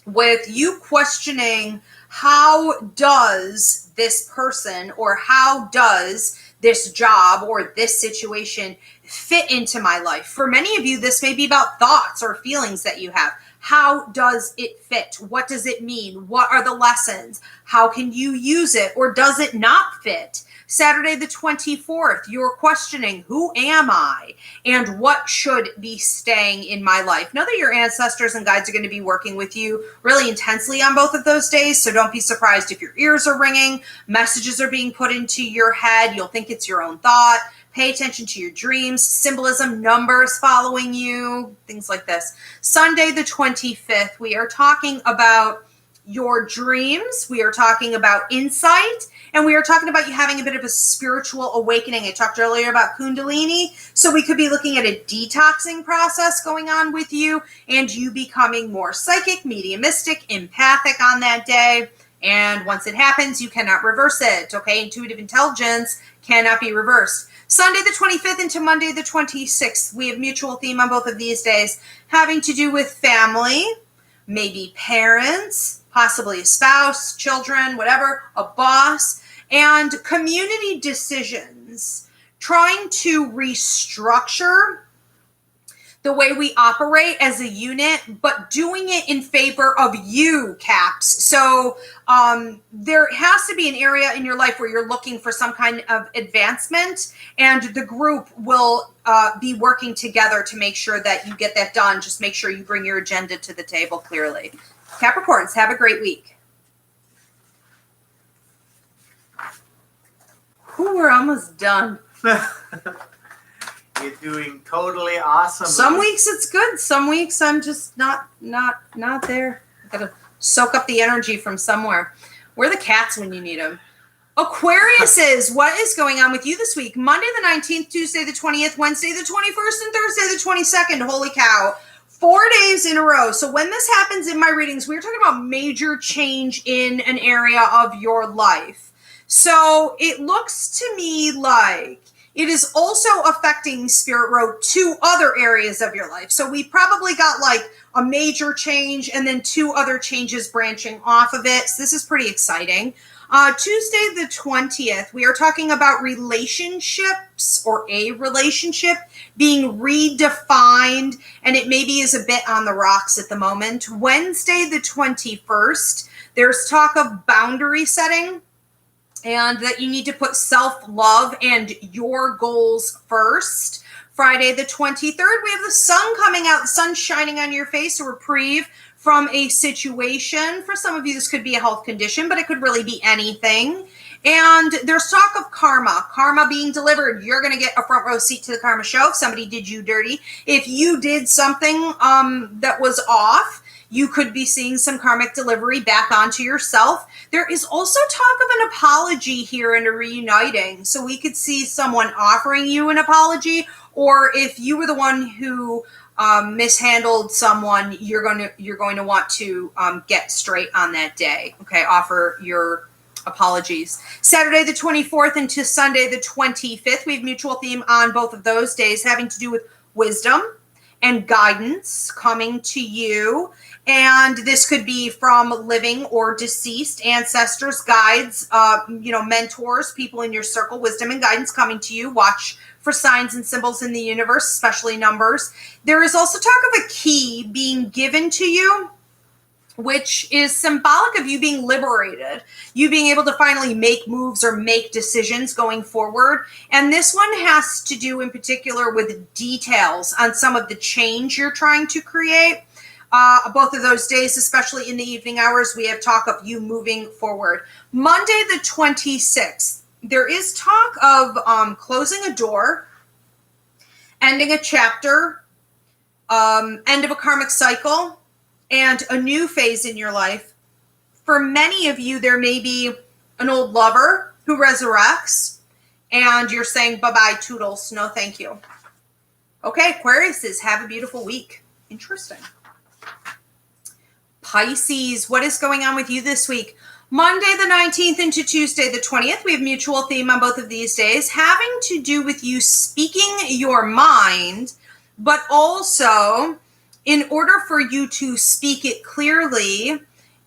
with you questioning, how does this person or how does this job or this situation fit into my life? For many of you, this may be about thoughts or feelings that you have. How does it fit? What does it mean? What are the lessons? How can you use it, or does it not fit? Saturday the 24th, you're questioning, who am I and what should be staying in my life? Know that your ancestors and guides are going to be working with you really intensely on both of those days, so don't be surprised if your ears are ringing, messages are being put into your head, you'll think it's your own thought. Pay attention to your dreams, symbolism, numbers following you, things like this. Sunday the 25th, we are talking about your dreams, we are talking about insight, and we are talking about you having a bit of a spiritual awakening. I talked earlier about Kundalini, so we could be looking at a detoxing process going on with you and you becoming more psychic, mediumistic, empathic on that day. And once it happens, you cannot reverse it, okay? Intuitive intelligence cannot be reversed. Sunday the 25th into Monday the 26th, we have mutual theme on both of these days having to do with family, maybe parents, possibly a spouse, children, whatever, a boss, and community decisions, trying to restructure the way we operate as a unit, but doing it in favor of you, Caps. So there has to be an area in your life where you're looking for some kind of advancement, and the group will be working together to make sure that you get that done. Just make sure you bring your agenda to the table clearly. Capricorns, have a great week. Ooh, we're almost done. You're doing totally awesome. Some weeks it's good. Some weeks I'm just not there. I gotta soak up the energy from somewhere. Where are the cats when you need them? Aquariuses, what is going on with you this week? Monday the 19th, Tuesday the 20th, Wednesday the 21st, and Thursday the 22nd. Holy cow. 4 days in a row. So when this happens in my readings, we're talking about major change in an area of your life. So it looks to me like it is also affecting Spirit Road 2 other areas of your life. So we probably got like a major change and then 2 other changes branching off of it. So this is pretty exciting. Tuesday the 20th, we are talking about relationships or a relationship being redefined, and it maybe is a bit on the rocks at the moment. Wednesday the 21st, there's talk of boundary setting, and that you need to put self-love and your goals first. Friday the 23rd, we have the sun coming out, the sun shining on your face, a reprieve from a situation. For some of you, this could be a health condition, but it could really be anything. And there's talk of karma being delivered. You're going to get a front row seat to the karma show if somebody did you dirty. If you did something that was off, you could be seeing some karmic delivery back onto yourself. There is also talk of an apology here and a reuniting. So we could see someone offering you an apology, or if you were the one who mishandled someone, you're going to want to get straight on that day. Okay, offer your apologies. Saturday the 24th into Sunday the 25th, we have mutual theme on both of those days having to do with wisdom and guidance coming to you. And this could be from living or deceased ancestors, guides, mentors, people in your circle, wisdom and guidance coming to you. Watch for signs and symbols in the universe, especially numbers. There is also talk of a key being given to you, which is symbolic of you being liberated, you being able to finally make moves or make decisions going forward. And this one has to do in particular with details on some of the change you're trying to create. Both of those days, especially in the evening hours, we have talk of you moving forward. Monday the 26th, there is talk of closing a door, ending a chapter, end of a karmic cycle, and a new phase in your life. For many of you, there may be an old lover who resurrects, and you're saying, bye-bye, toodles, no thank you. Okay, Aquariuses, have a beautiful week. Interesting. Pisces, what is going on with you this week? Monday the 19th into Tuesday the 20th, we have mutual theme on both of these days, having to do with you speaking your mind, but also in order for you to speak it clearly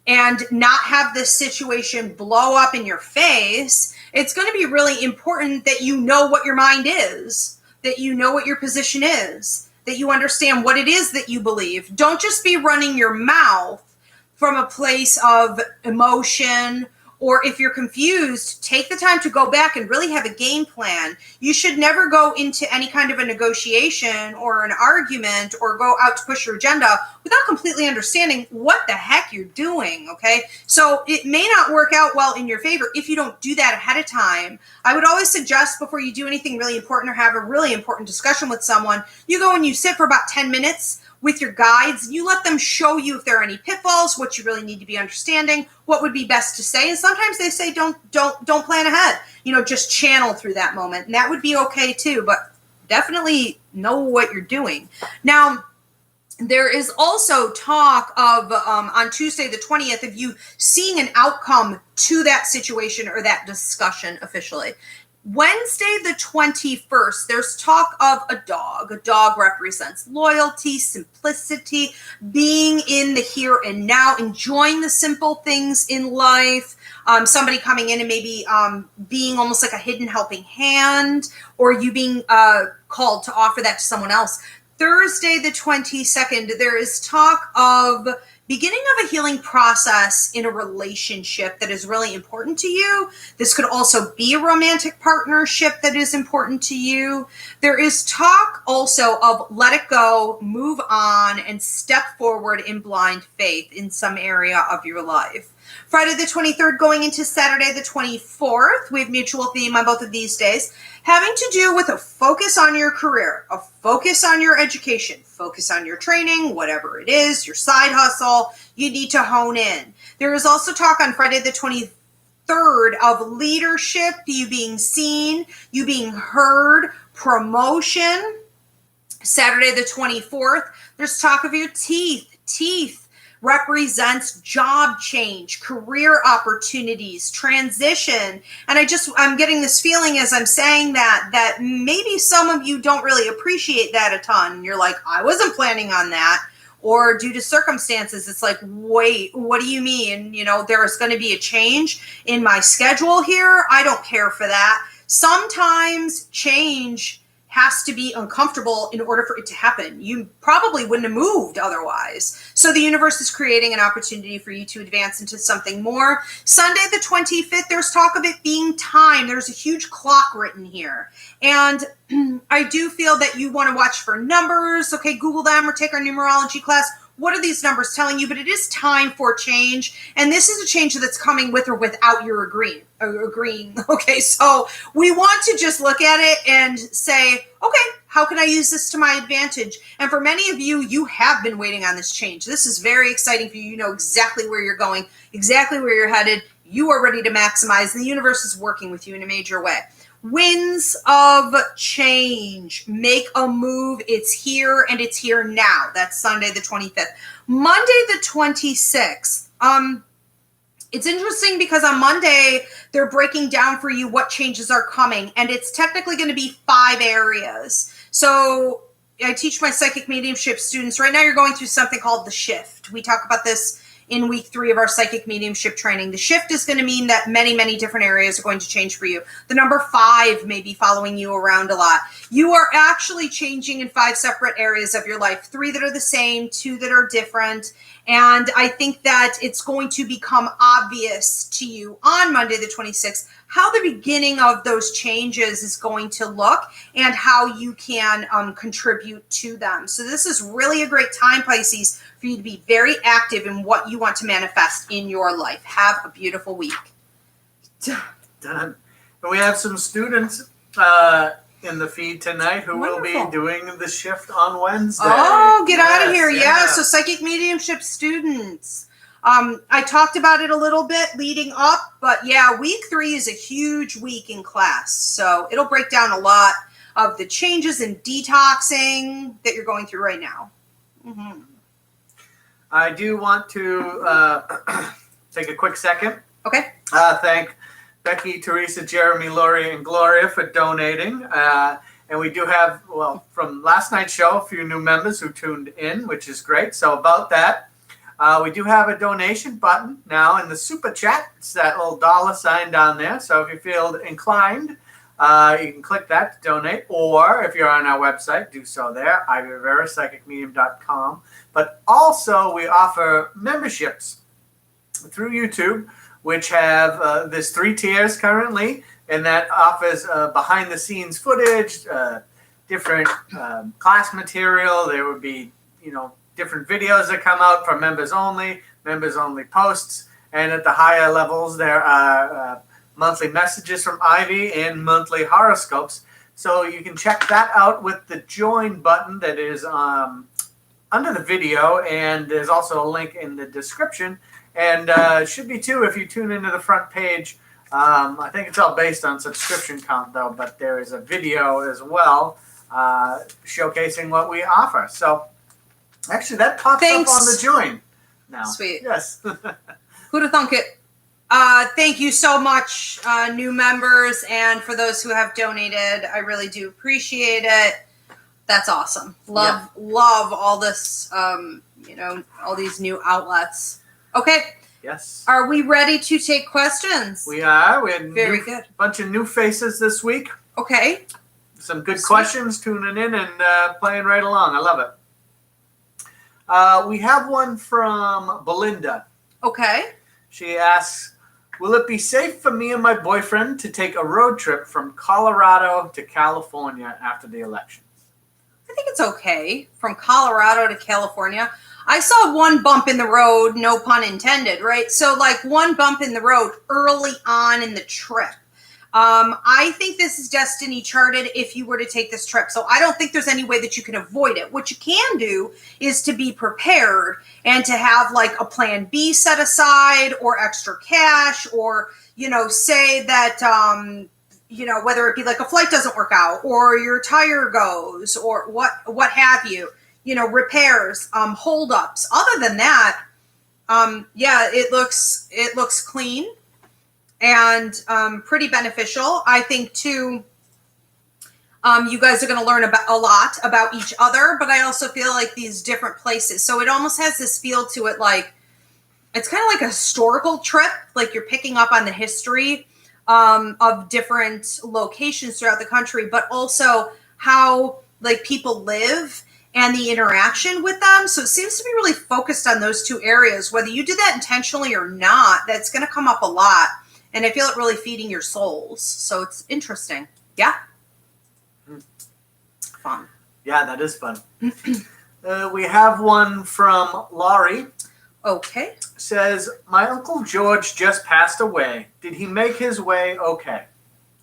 and not have this situation blow up in your face, it's going to be really important that you know what your mind is, that you know what your position is, that you understand what it is that you believe. Don't just be running your mouth from a place of emotion, or if you're confused, take the time to go back and really have a game plan. You should never go into any kind of a negotiation or an argument or go out to push your agenda without completely understanding what the heck you're doing, okay? So it may not work out well in your favor if you don't do that ahead of time. I would always suggest before you do anything really important or have a really important discussion with someone, you go and you sit for about 10 minutes with your guides, and you let them show you if there are any pitfalls, what you really need to be understanding, what would be best to say. And sometimes they say, don't plan ahead. Just channel through that moment. And that would be okay too, but definitely know what you're doing. Now, there is also talk of, on Tuesday the 20th, of you seeing an outcome to that situation or that discussion officially. Wednesday the 21st, there's talk of a dog. A dog represents loyalty, simplicity, being in the here and now, enjoying the simple things in life. Somebody coming in and maybe being almost like a hidden helping hand, or you being called to offer that to someone else. Thursday the 22nd, there is talk of beginning of a healing process in a relationship that is really important to you. This could also be a romantic partnership that is important to you. There is talk also of let it go, move on, and step forward in blind faith in some area of your life. Friday the 23rd going into Saturday the 24th, we have mutual theme on both of these days, having to do with a focus on your career, a focus on your education, focus on your training, whatever it is, your side hustle, you need to hone in. There is also talk on Friday the 23rd of leadership, you being seen, you being heard, promotion. Saturday the 24th, there's talk of your teeth. Teeth represents job change, career opportunities, transition. And I'm getting this feeling as I'm saying that maybe some of you don't really appreciate that a ton. You're like, I wasn't planning on that. Or due to circumstances, it's like, wait, what do you mean? There's going to be a change in my schedule here. I don't care for that. Sometimes change has to be uncomfortable in order for it to happen. You probably wouldn't have moved otherwise. So the universe is creating an opportunity for you to advance into something more. Sunday the 25th, there's talk of it being time. There's a huge clock written here. And I do feel that you want to watch for numbers. Okay, Google them or take our numerology class. What are these numbers telling you? But it is time for change. And this is a change that's coming with or without your agreeing. Okay, so we want to just look at it and say, okay, how can I use this to my advantage? And for many of you, you have been waiting on this change. This is very exciting for you. You know exactly where you're going, exactly where you're headed. You are ready to maximize. The universe is working with you in a major way. Winds of change. Make a move. It's here and it's here now. That's Sunday the 25th. Monday the 26th. It's interesting because on Monday, they're breaking down for you what changes are coming, and it's technically going to be 5 areas. So I teach my psychic mediumship students. Right now, you're going through something called the shift. We talk about this in week 3 of our psychic mediumship training. The shift is going to mean that many, many different areas are going to change for you. The number 5 may be following you around a lot. You are actually changing in 5 separate areas of your life, 3 that are the same, 2 that are different. And I think that it's going to become obvious to you on Monday the 26th how the beginning of those changes is going to look and how you can contribute to them. So this is really a great time, Pisces, for you to be very active in what you want to manifest in your life. Have a beautiful week. Done. And we have some students in the feed tonight who Wonderful. will be doing the shift on Wednesday. Oh, get out of here. Yes. Yeah. So psychic mediumship students. I talked about it a little bit leading up, but yeah, week 3 is a huge week in class. So it'll break down a lot of the changes and detoxing that you're going through right now. Mm-hmm. I do want to take a quick second. Okay. Thank Becky, Teresa, Jeremy, Lori, and Gloria for donating. And we do have, well, from last night's show, a few new members who tuned in, which is great. So about that, we do have a donation button now in the super chat. It's that little $sign down there. So if you feel inclined, you can click that to donate. Or if you're on our website, do so there, ivyveripsychicmedium.com. But also we offer memberships through YouTube, which have there's 3 tiers currently. And that offers behind-the-scenes footage, different class material. There would be, different videos that come out for members-only posts. And at the higher levels, there are monthly messages from Ivy and monthly horoscopes. So you can check that out with the join button that is under the video. And there's also a link in the description. And it should be, too, if you tune into the front page. I think it's all based on subscription count, though, but there is a video as well showcasing what we offer. So, actually, that pops up on the join now. Sweet. Yes. Who'd have thunk it? Thank you so much, new members, and for those who have donated. I really do appreciate it. That's awesome. Love all this, all these new outlets. Okay. Yes. Are we ready to take questions? We are. We had Very good. Bunch of new faces this week. Okay. Some good questions tuning in and playing right along. I love it. We have one from Belinda. Okay. She asks, will it be safe for me and my boyfriend to take a road trip from Colorado to California after the election? I think it's okay. From Colorado to California. I saw one bump in the road, no pun intended, right? So like one bump in the road early on in the trip. I think this is destiny charted if you were to take this trip. So I don't think there's any way that you can avoid it. What you can do is to be prepared and to have like a plan B set aside or extra cash or, say that, whether it be like a flight doesn't work out or your tire goes or what have you. Repairs, holdups. Other than that, it looks clean and pretty beneficial. I think too. You guys are going to learn a lot about each other, but I also feel like these different places. So it almost has this feel to it, like it's kind of like a historical trip. Like you're picking up on the history of different locations throughout the country, but also how like people live and the interaction with them. So it seems to be really focused on those 2 areas. Whether you did that intentionally or not, that's going to come up a lot. And I feel it really feeding your souls. So it's interesting. Yeah. Fun. Yeah, that is fun. We have one from Laurie. Okay. Says, my Uncle George just passed away. Did he make his way okay?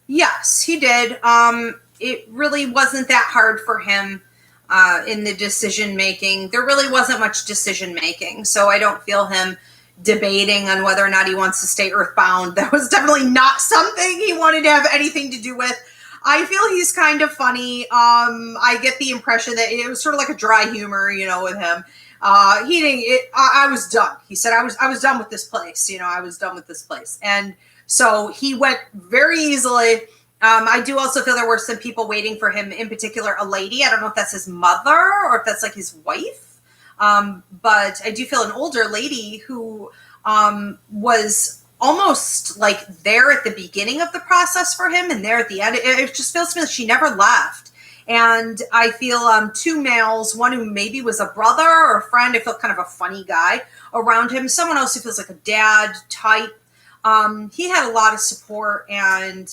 Yes, he did. It really wasn't that hard for him. In the decision making. There really wasn't much decision making, so I don't feel him debating on whether or not he wants to stay earthbound. That was definitely not something he wanted to have anything to do with. I feel he's kind of funny. I get the impression that it was sort of like a dry humor, with him. He didn't. I was done. He said, I was done with this place. I was done with this place, and so he went very easily. I do also feel there were some people waiting for him, in particular, a lady. I don't know if that's his mother or if that's like his wife. But I do feel an older lady who was almost like there at the beginning of the process for him and there at the end. It just feels to me like she never left. And I feel 2 males, one who maybe was a brother or a friend. I feel kind of a funny guy around him. Someone else who feels like a dad type. He had a lot of support and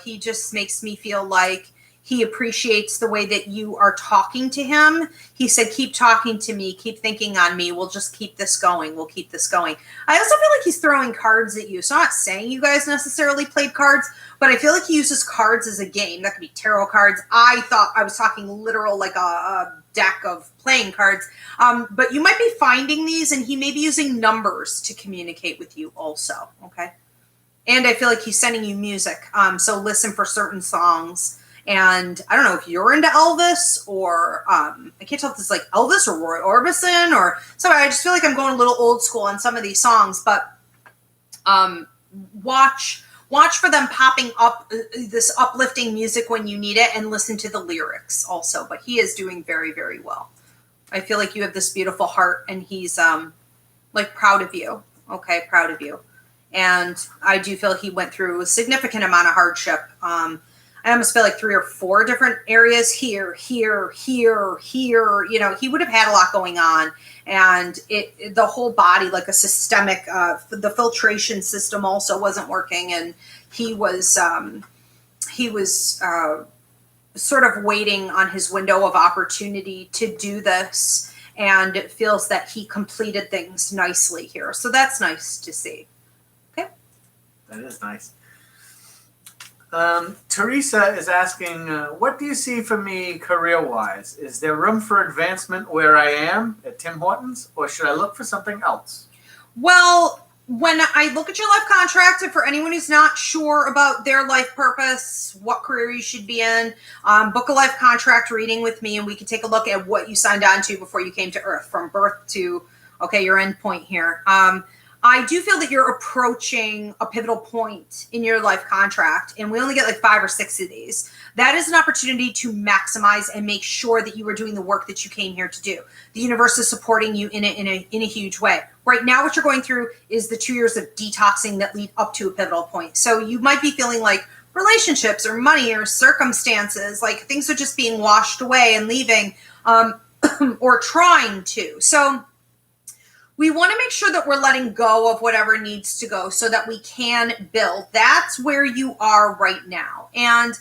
he just makes me feel like he appreciates the way that you are talking to him. He said, keep talking to me, keep thinking on me. We'll just keep this going. We'll keep this going. I also feel like he's throwing cards at you. So I'm not saying you guys necessarily played cards, but I feel like he uses cards as a game. That could be tarot cards. I thought I was talking literal like a deck of playing cards. But you might be finding these and he may be using numbers to communicate with you also. Okay. And I feel like he's sending you music. So listen for certain songs. And I don't know if you're into Elvis or I can't tell if this is like Elvis or Roy Orbison or something. I just feel like I'm going a little old school on some of these songs. But watch watch for them popping up this uplifting music when you need it, and listen to the lyrics also. But he is doing very, very well. I feel like you have this beautiful heart, and he's like proud of you. Okay, proud of you. And I do feel he went through a significant amount of hardship. I almost feel like 3 or 4 different areas here. You know, he would have had a lot going on, and the whole body, like a systemic, the filtration system also wasn't working, and he was sort of waiting on his window of opportunity to do this, and it feels that he completed things nicely here. So that's nice to see. Okay. That is nice. Teresa is asking, what do you see for me career-wise? Is there room for advancement where I am at Tim Hortons, or should I look for something else? Well, when I look at your life contract, and for anyone who's not sure about their life purpose, what career you should be in, book a life contract reading with me, and we can take a look at what you signed on to before you came to Earth, from birth to, okay, your end point here. I do feel that you're approaching a pivotal point in your life contract, and we only get like 5 or 6 of these. That is an opportunity to maximize and make sure that you are doing the work that you came here to do. The universe is supporting you in a huge way. Right now, what you're going through is the 2 years of detoxing that lead up to a pivotal point. So you might be feeling like relationships or money or circumstances, like things are just being washed away and leaving, or trying to. So we want to make sure that we're letting go of whatever needs to go so that we can build. That's where you are right now. And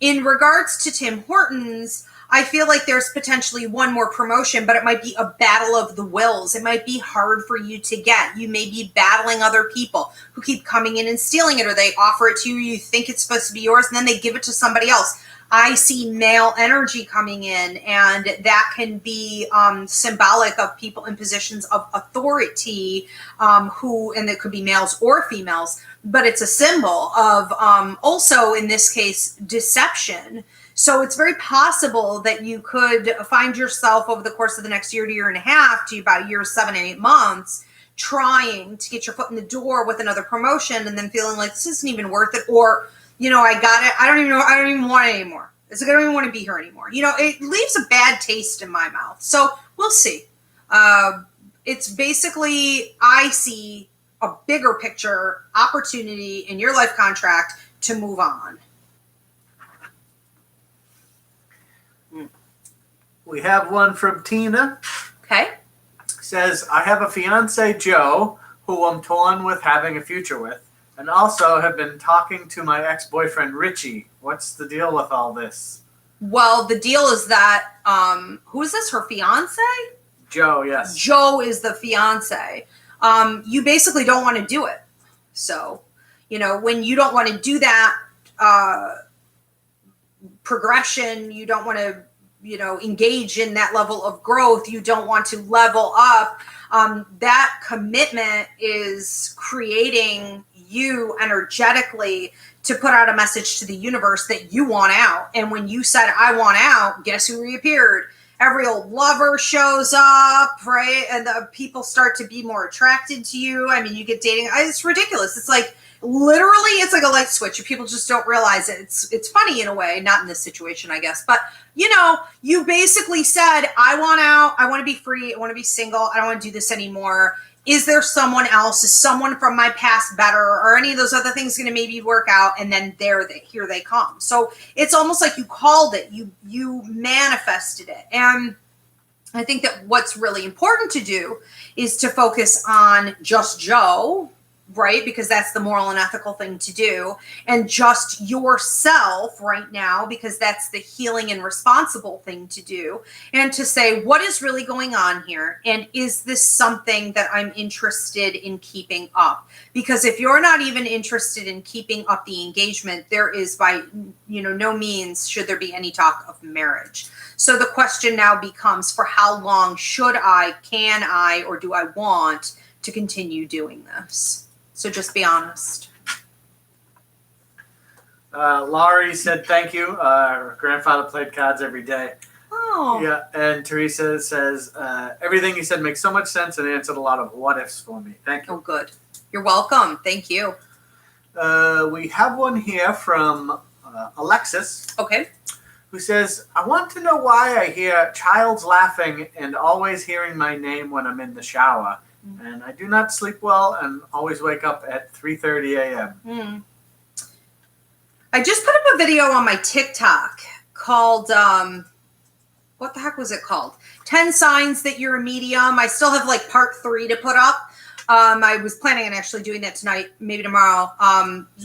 in regards to Tim Hortons, I feel like there's potentially one more promotion, but it might be a battle of the wills. It might be hard for you to get. You may be battling other people who keep coming in and stealing it, or they offer it to you, you think it's supposed to be yours, and then they give it to somebody else. I see male energy coming in, and that can be symbolic of people in positions of authority, and it could be males or females, but it's a symbol of also, in this case, deception. So it's very possible that you could find yourself over the course of the next year to year and a half to about year 7 or 8 months trying to get your foot in the door with another promotion, and then feeling like this isn't even worth it, or, you know, I got it. I don't even want it anymore. I don't even want to be here anymore. You know, it leaves a bad taste in my mouth. So we'll see. It's basically, I see a bigger picture opportunity in your life contract to move on. We have one from Tina. Okay. Says, I have a fiance, Joe, who I'm torn with having a future with, and also have been talking to my ex-boyfriend, Richie. What's the deal with all this? Well, the deal is that, who is this, her fiance? Joe, yes. Joe is the fiance. You basically don't want to do it. So, you know, when you don't want to do that progression, you don't want to, you know, engage in that level of growth, you don't want to level up, that commitment is creating you energetically to put out a message to the universe that you want out. And when you said, I want out, guess who reappeared? Every old lover shows up, right? And the people start to be more attracted to you. I mean, you get dating. It's ridiculous. It's like, literally, it's like a light switch. People just don't realize it. It's funny in a way, not in this situation, I guess. But, you know, you basically said, I want out. I want to be free. I want to be single. I don't want to do this anymore. Is there someone else? Is someone from my past better? Or any of those other things going to maybe work out? And then here they come. So it's almost like you called it. You manifested it. And I think that what's really important to do is to focus on just Joe, right? Because that's the moral and ethical thing to do. And just yourself right now, because that's the healing and responsible thing to do. And to say, what is really going on here? And is this something that I'm interested in keeping up? Because if you're not even interested in keeping up the engagement, there is by, no means should there be any talk of marriage. So the question now becomes, for how long should I, can I, or do I want to continue doing this? So just be honest. Laurie said thank you. Her grandfather played cards every day. Oh. Yeah, and Teresa says, everything you said makes so much sense and answered a lot of what ifs for me. Thank you. Oh, good. You're welcome. Thank you. We have one here from Alexis, Okay. who says, I want to know why I hear child's laughing and always hearing my name when I'm in the shower. And I do not sleep well and always wake up at 3:30 a.m. I just put up a video on my TikTok called, what the heck was it called? 10 Signs That You're a Medium. I still have like part 3 to put up. I was planning on actually doing that tonight, maybe tomorrow.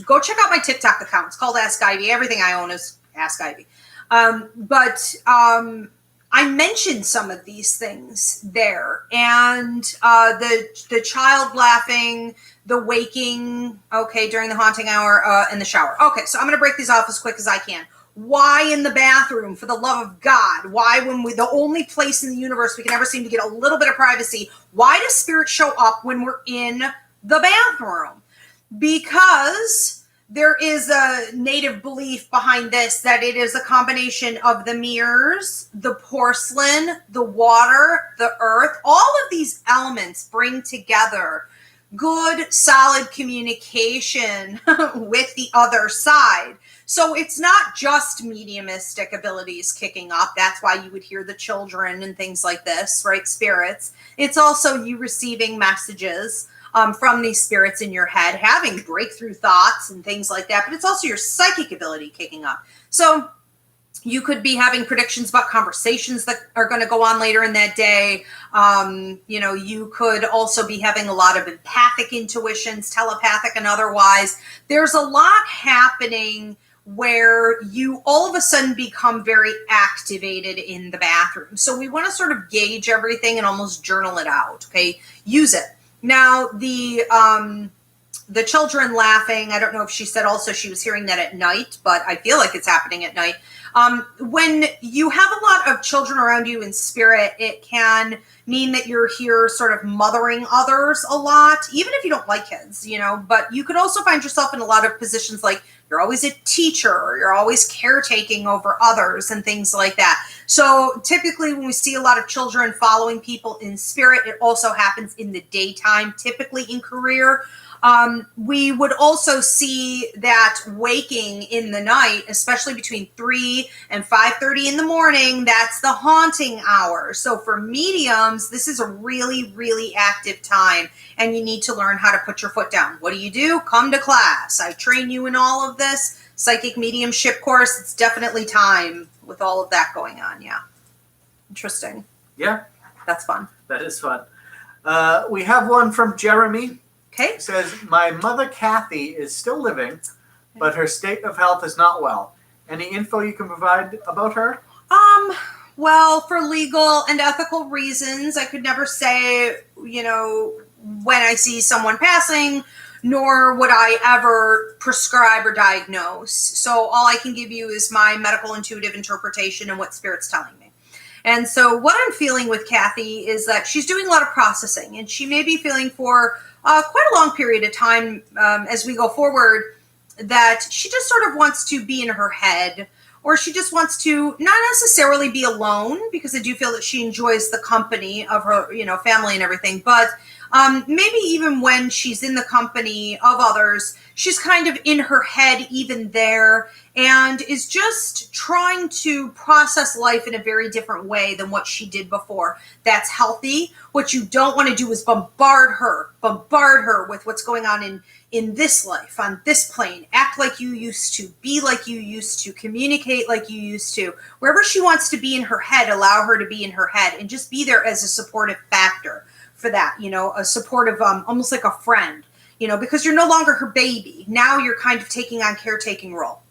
Go check out my TikTok account. It's called Ask Ivy. Everything I own is Ask Ivy. I mentioned some of these things there, and the child laughing, the waking, okay, during the haunting hour, and the shower. Okay, so I'm going to break these off as quick as I can. Why in the bathroom, for the love of God? Why, when the only place in the universe we can ever seem to get a little bit of privacy, why does spirit show up when we're in the bathroom? Because there is a native belief behind this that it is a combination of the mirrors, the porcelain, the water, the earth. All of these elements bring together good, solid communication with the other side. So it's not just mediumistic abilities kicking up. That's why you would hear the children and things like this, right? Spirits. It's also you receiving messages from these spirits in your head, having breakthrough thoughts and things like that. But it's also your psychic ability kicking up. So you could be having predictions about conversations that are going to go on later in that day. You could also be having a lot of empathic intuitions, telepathic and otherwise. There's a lot happening where you all of a sudden become very activated in the bathroom. So we want to sort of gauge everything and almost journal it out. Okay, use it. Now, the children laughing, I don't know if she said also she was hearing that at night, but I feel like it's happening at night. When you have a lot of children around you in spirit, it can mean that you're here sort of mothering others a lot, even if you don't like kids, but you could also find yourself in a lot of positions like you're always a teacher or you're always caretaking over others and things like that. So typically when we see a lot of children following people in spirit, it also happens in the daytime, typically in career. We would also see that waking in the night, especially between 3 and 5:30 in the morning, that's the haunting hour. So for mediums, this is a really, really active time, and you need to learn how to put your foot down. What do? Come to class. I train you in all of this. Psychic mediumship course, it's definitely time with all of that going on, yeah. Interesting. Yeah. That's fun. That is fun. We have one from Jeremy. Okay. It says, my mother Kathy is still living, but her state of health is not well. Any info you can provide about her? Well, for legal and ethical reasons, I could never say, when I see someone passing, nor would I ever prescribe or diagnose. So all I can give you is my medical intuitive interpretation and what Spirit's telling me. And so what I'm feeling with Kathy is that she's doing a lot of processing, and she may be feeling for quite a long period of time as we go forward that she just sort of wants to be in her head, or she just wants to not necessarily be alone, because I do feel that she enjoys the company of her, family and everything, but maybe even when she's in the company of others, she's kind of in her head even there, and is just trying to process life in a very different way than what she did before. That's healthy. What you don't want to do is bombard her with what's going on in this life, on this plane. Act like you used to, be like you used to, communicate like you used to. Wherever she wants to be in her head, allow her to be in her head, and just be there as a supportive factor for that, a supportive, almost like a friend, because you're no longer her baby. Now you're kind of taking on caretaking role.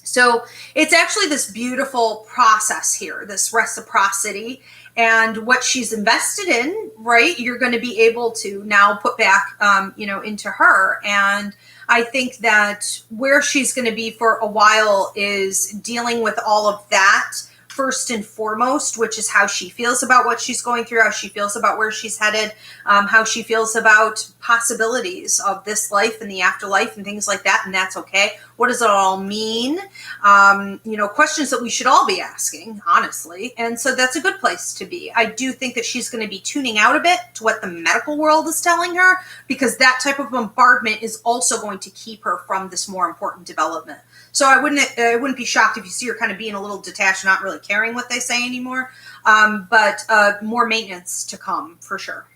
So it's actually this beautiful process here, this reciprocity, and what she's invested in, right? You're going to be able to now put back, into her. And I think that where she's going to be for a while is dealing with all of that first and foremost, which is how she feels about what she's going through, how she feels about where she's headed, how she feels about possibilities of this life and the afterlife and things like that. And that's okay. What does it all mean? Questions that we should all be asking, honestly. And so that's a good place to be. I do think that she's going to be tuning out a bit to what the medical world is telling her, because that type of bombardment is also going to keep her from this more important development. So I wouldn't be shocked if you see her kind of being a little detached, not really caring what they say anymore. But more maintenance to come for sure.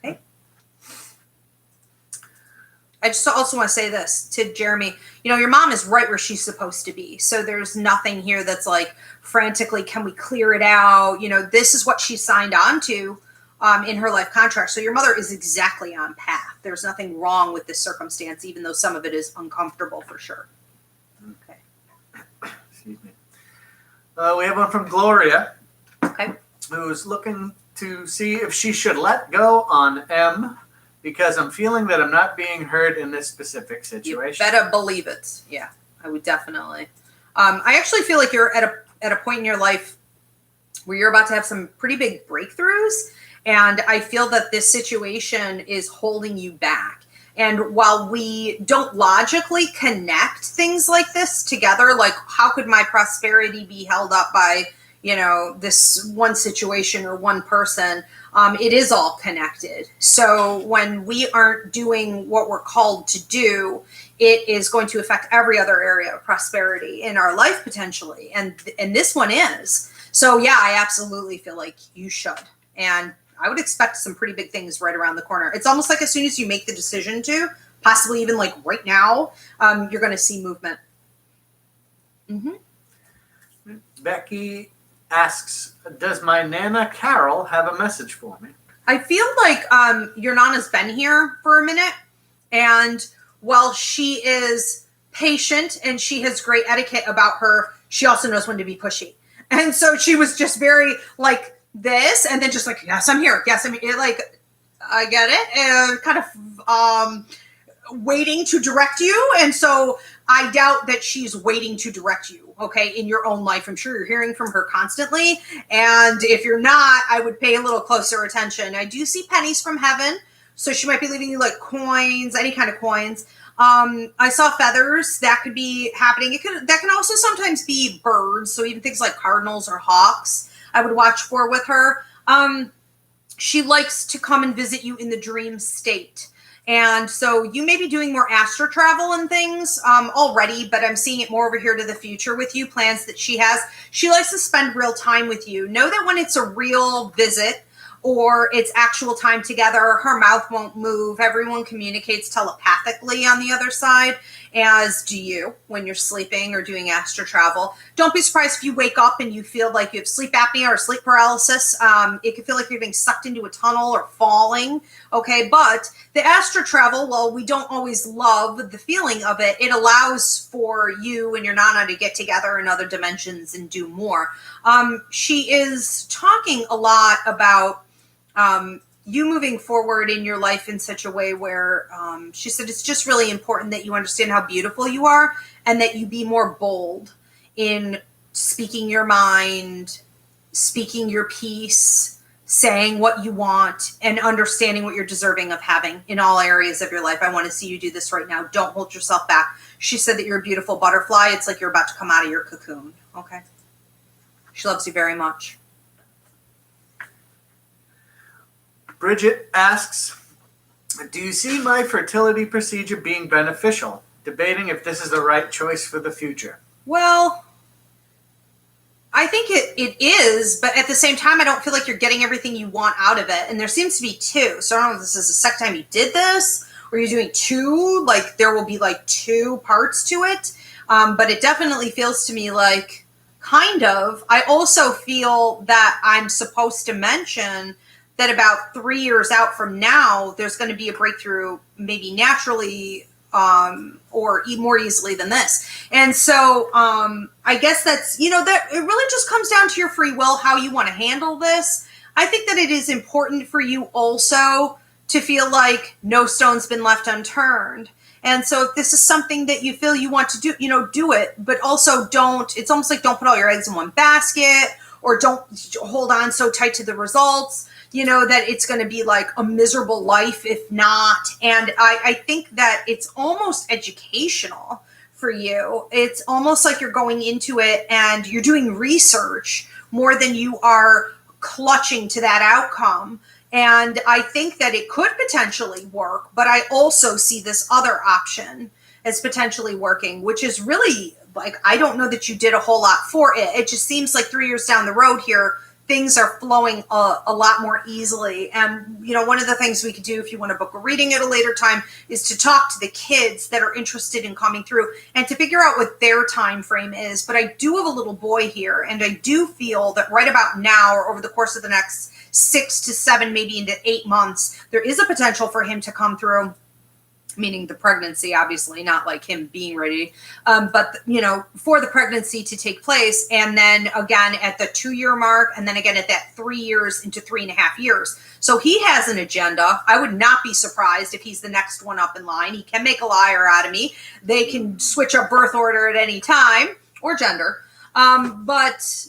Okay. I just also want to say this to Jeremy. Your mom is right where she's supposed to be. So there's nothing here that's like frantically, can we clear it out? This is what she signed on to in her life contract. So your mother is exactly on path. There's nothing wrong with this circumstance, even though some of it is uncomfortable for sure. Okay. Excuse me. We have one from Gloria. Okay. Who's looking to see if she should let go on M, because I'm feeling that I'm not being heard in this specific situation. You better believe it. Yeah, I would definitely. I actually feel like you're at a point in your life where you're about to have some pretty big breakthroughs. And I feel that this situation is holding you back. And while we don't logically connect things like this together, like how could my prosperity be held up by, this one situation or one person, it is all connected. So when we aren't doing what we're called to do, it is going to affect every other area of prosperity in our life potentially. And this one is. So yeah, I absolutely feel like you should. And I would expect some pretty big things right around the corner. It's almost like as soon as you make the decision to, possibly even like right now, you're going to see movement. Mm-hmm. Becky asks, does my Nana Carol have a message for me? I feel like your Nana's been here for a minute. And while she is patient and she has great etiquette about her, she also knows when to be pushy. And so she was just very like this, and then just like, yes, I'm here. Yes, I'm here. Like, I get it. And kind of waiting to direct you. And so I doubt that she's waiting to direct you, okay, in your own life. I'm sure you're hearing from her constantly. And if you're not, I would pay a little closer attention. I do see pennies from heaven. So she might be leaving you like coins, any kind of coins. I saw feathers. That could be happening. That can also sometimes be birds. So even things like cardinals or hawks, I would watch for with her. She likes to come and visit you in the dream state. And so you may be doing more astral travel and things already, but I'm seeing it more over here to the future with you, plans that she has. She likes to spend real time with you. Know that when it's a real visit or it's actual time together, her mouth won't move. Everyone communicates telepathically on the other side, as do you when you're sleeping or doing astral travel. Don't be surprised if you wake up and you feel like you have sleep apnea or sleep paralysis. It can feel like you're being sucked into a tunnel or falling. Okay, but the astral travel, while we don't always love the feeling of it, it allows for you and your Nana to get together in other dimensions and do more. She is talking a lot about you moving forward in your life in such a way where she said it's just really important that you understand how beautiful you are and that you be more bold in speaking your mind, speaking your piece, saying what you want, and understanding what you're deserving of having in all areas of your life. I want to see you do this right now. Don't hold yourself back. She said that you're a beautiful butterfly. It's like you're about to come out of your cocoon. Okay. She loves you very much. Bridget asks, do you see my fertility procedure being beneficial? Debating if this is the right choice for the future. Well, I think it is, but at the same time, I don't feel like you're getting everything you want out of it. And there seems to be two. So I don't know if this is the second time you did this, or you're doing two, like there will be like two parts to it. But it definitely feels to me like kind of. I also feel that I'm supposed to mention that about 3 years out from now, there's going to be a breakthrough, maybe naturally, or more easily than this. And so I guess that's, that it really just comes down to your free will, how you want to handle this. I think that it is important for you also to feel like no stone's been left unturned. And so if this is something that you feel you want to do, do it, but also it's almost like don't put all your eggs in one basket, or don't hold on so tight to the results. that it's going to be like a miserable life if not. And I think that it's almost educational for you. It's almost like you're going into it and you're doing research more than you are clutching to that outcome. And I think that it could potentially work, but I also see this other option as potentially working, which is really like, I don't know that you did a whole lot for it. It just seems like 3 years down the road here, things are flowing a lot more easily. And, one of the things we could do if you want to book a reading at a later time is to talk to the kids that are interested in coming through and to figure out what their time frame is. But I do have a little boy here, and I do feel that right about now or over the course of the next 6 to 7, maybe into 8 months, there is a potential for him to come through, meaning the pregnancy, obviously, not like him being ready, but, for the pregnancy to take place. And then again at the 2-year mark, and then again at that 3 years into 3.5 years. So he has an agenda. I would not be surprised if he's the next one up in line. He can make a liar out of me. They can switch up birth order at any time or gender. But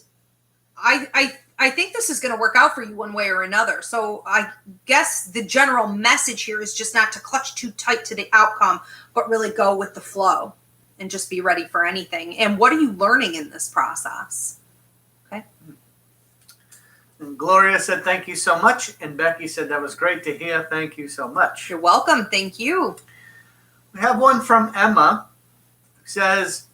I think this is going to work out for you one way or another. So I guess the general message here is just not to clutch too tight to the outcome, but really go with the flow and just be ready for anything. And what are you learning in this process? Okay. And Gloria said, thank you so much. And Becky said, that was great to hear. Thank you so much. You're welcome. Thank you. We have one from Emma who says,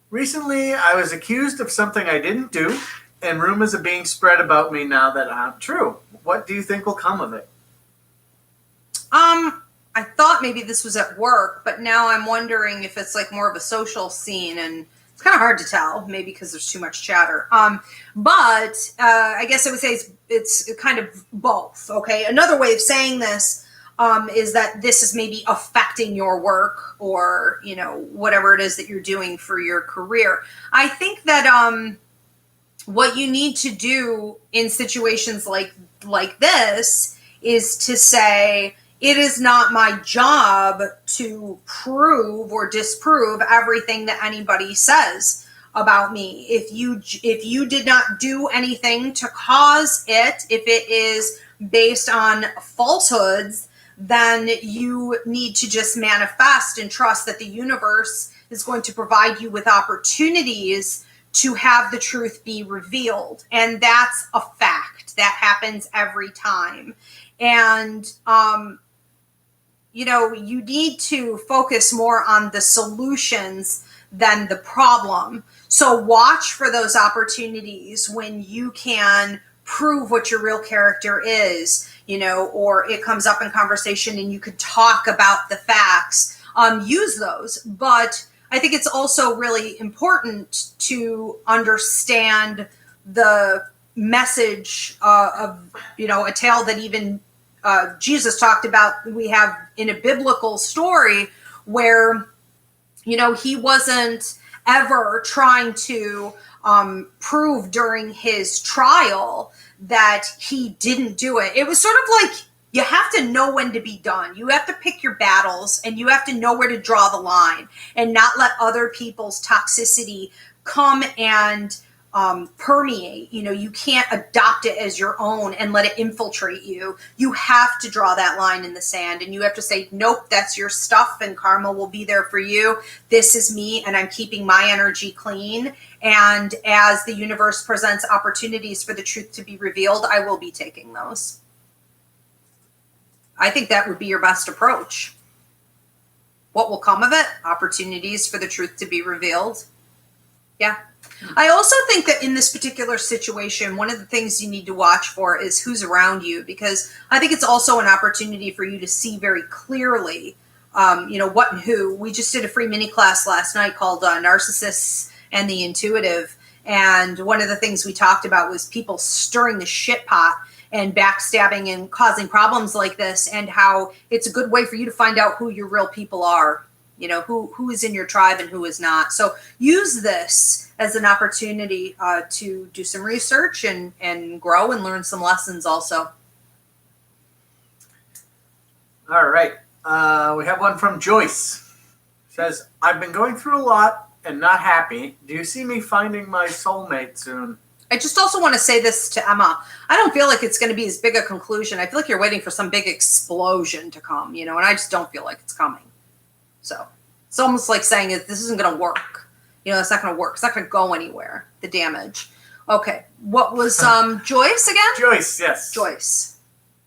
recently I was accused of something I didn't do, and rumors are being spread about me now that aren't true. What do you think will come of it? I thought maybe this was at work, but now I'm wondering if it's like more of a social scene, and it's kind of hard to tell, maybe because there's too much chatter. But I guess I would say it's kind of both. Okay. Another way of saying this is that this is maybe affecting your work or, whatever it is that you're doing for your career. I think that, what you need to do in situations like this is to say, it is not my job to prove or disprove everything that anybody says about me. If you did not do anything to cause it, if it is based on falsehoods, then you need to just manifest and trust that the universe is going to provide you with opportunities to have the truth be revealed. And that's a fact. That happens every time. And, you need to focus more on the solutions than the problem. So watch for those opportunities when you can prove what your real character is, or it comes up in conversation and you could talk about the facts. Use those. But I think it's also really important to understand the message of, a tale that even Jesus talked about. We have in a biblical story where, he wasn't ever trying to prove during his trial that he didn't do it. It was sort of like, you have to know when to be done. You have to pick your battles, and you have to know where to draw the line and not let other people's toxicity come and permeate. You can't adopt it as your own and let it infiltrate you. You have to draw that line in the sand, and you have to say, nope, that's your stuff, and karma will be there for you. This is me, and I'm keeping my energy clean. And as the universe presents opportunities for the truth to be revealed, I will be taking those. I think that would be your best approach. What will come of it? Opportunities for the truth to be revealed. Yeah. I also think that in this particular situation, one of the things you need to watch for is who's around you, because I think it's also an opportunity for you to see very clearly, what and who. We just did a free mini class last night called Narcissists and the Intuitive. And one of the things we talked about was people stirring the shit pot and backstabbing and causing problems like this, and how it's a good way for you to find out who your real people are, who is in your tribe and who is not. So use this as an opportunity to do some research and grow and learn some lessons also. All right. We have one from Joyce. It says, I've been going through a lot and not happy. Do you see me finding my soulmate soon? I just also want to say this to Emma. I don't feel like it's going to be as big a conclusion. I feel like you're waiting for some big explosion to come, and I just don't feel like it's coming. So it's almost like saying this isn't going to work. It's not going to work. It's not going to go anywhere, the damage. Okay. What was Joyce again? Joyce, yes. Joyce.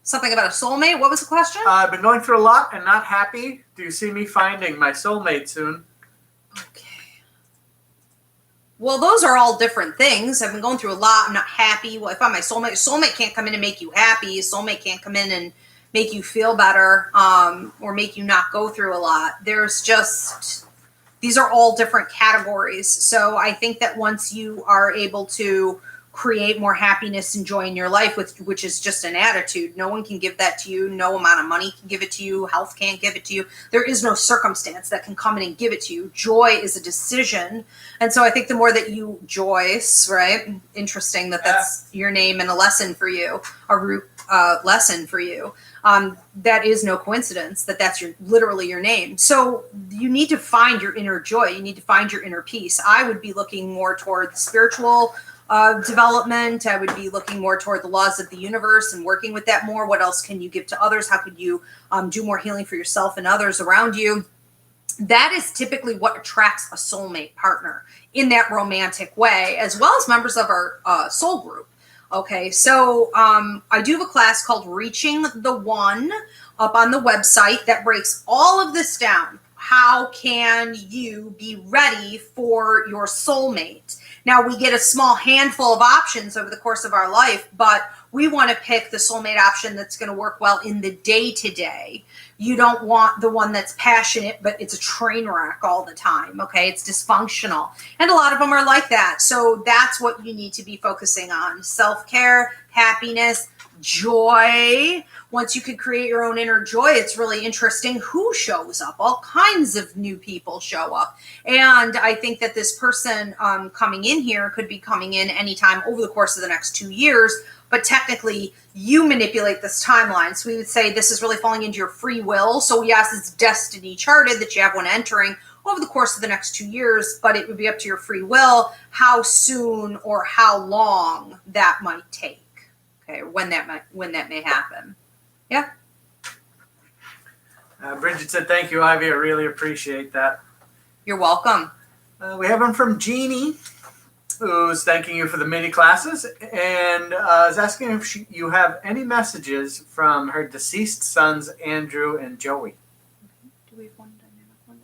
Something about a soulmate? What was the question? I've been going through a lot and not happy. Do you see me finding my soulmate soon? Okay. Well, those are all different things. I've been going through a lot. I'm not happy. Well, if I'm my soulmate, soulmate can't come in and make you happy. Soulmate can't come in and make you feel better, or make you not go through a lot. These are all different categories. So I think that once you are able to create more happiness and joy in your life, which is just an attitude, no one can give that to you. No amount of money can give it to you. Health can't give it to you. There is no circumstance that can come in and give it to you. Joy is a decision. And so I think the more that you, Joyce, right? Interesting that's your name and a lesson for you, a root lesson for you. That is no coincidence that's literally your name. So you need to find your inner joy. You need to find your inner peace. I would be looking more toward the spiritual development. I would be looking more toward the laws of the universe and working with that more. What else can you give to others? How could you do more healing for yourself and others around you? That is typically what attracts a soulmate partner in that romantic way, as well as members of our soul group. Okay, so I do have a class called Reaching the One up on the website that breaks all of this down. How can you be ready for your soulmate? Now, we get a small handful of options over the course of our life, but we want to pick the soulmate option that's going to work well in the day-to-day. You don't want the one that's passionate, but it's a train wreck all the time, okay? It's dysfunctional. And a lot of them are like that. So that's what you need to be focusing on. Self-care, happiness, joy. Once you can create your own inner joy, it's really interesting who shows up. All kinds of new people show up. And I think that this person coming in here could be coming in anytime over the course of the next 2 years. But technically, you manipulate this timeline. So we would say this is really falling into your free will. So yes, it's destiny charted that you have one entering over the course of the next 2 years, but it would be up to your free will how soon or how long that might take. Okay, when that may happen. Yeah. Bridget said, "Thank you, Ivy. I really appreciate that." You're welcome. We have one from Jeannie, who's thanking you for the mini classes and is asking if you have any messages from her deceased sons, Andrew and Joey. Do we have one dynamic one?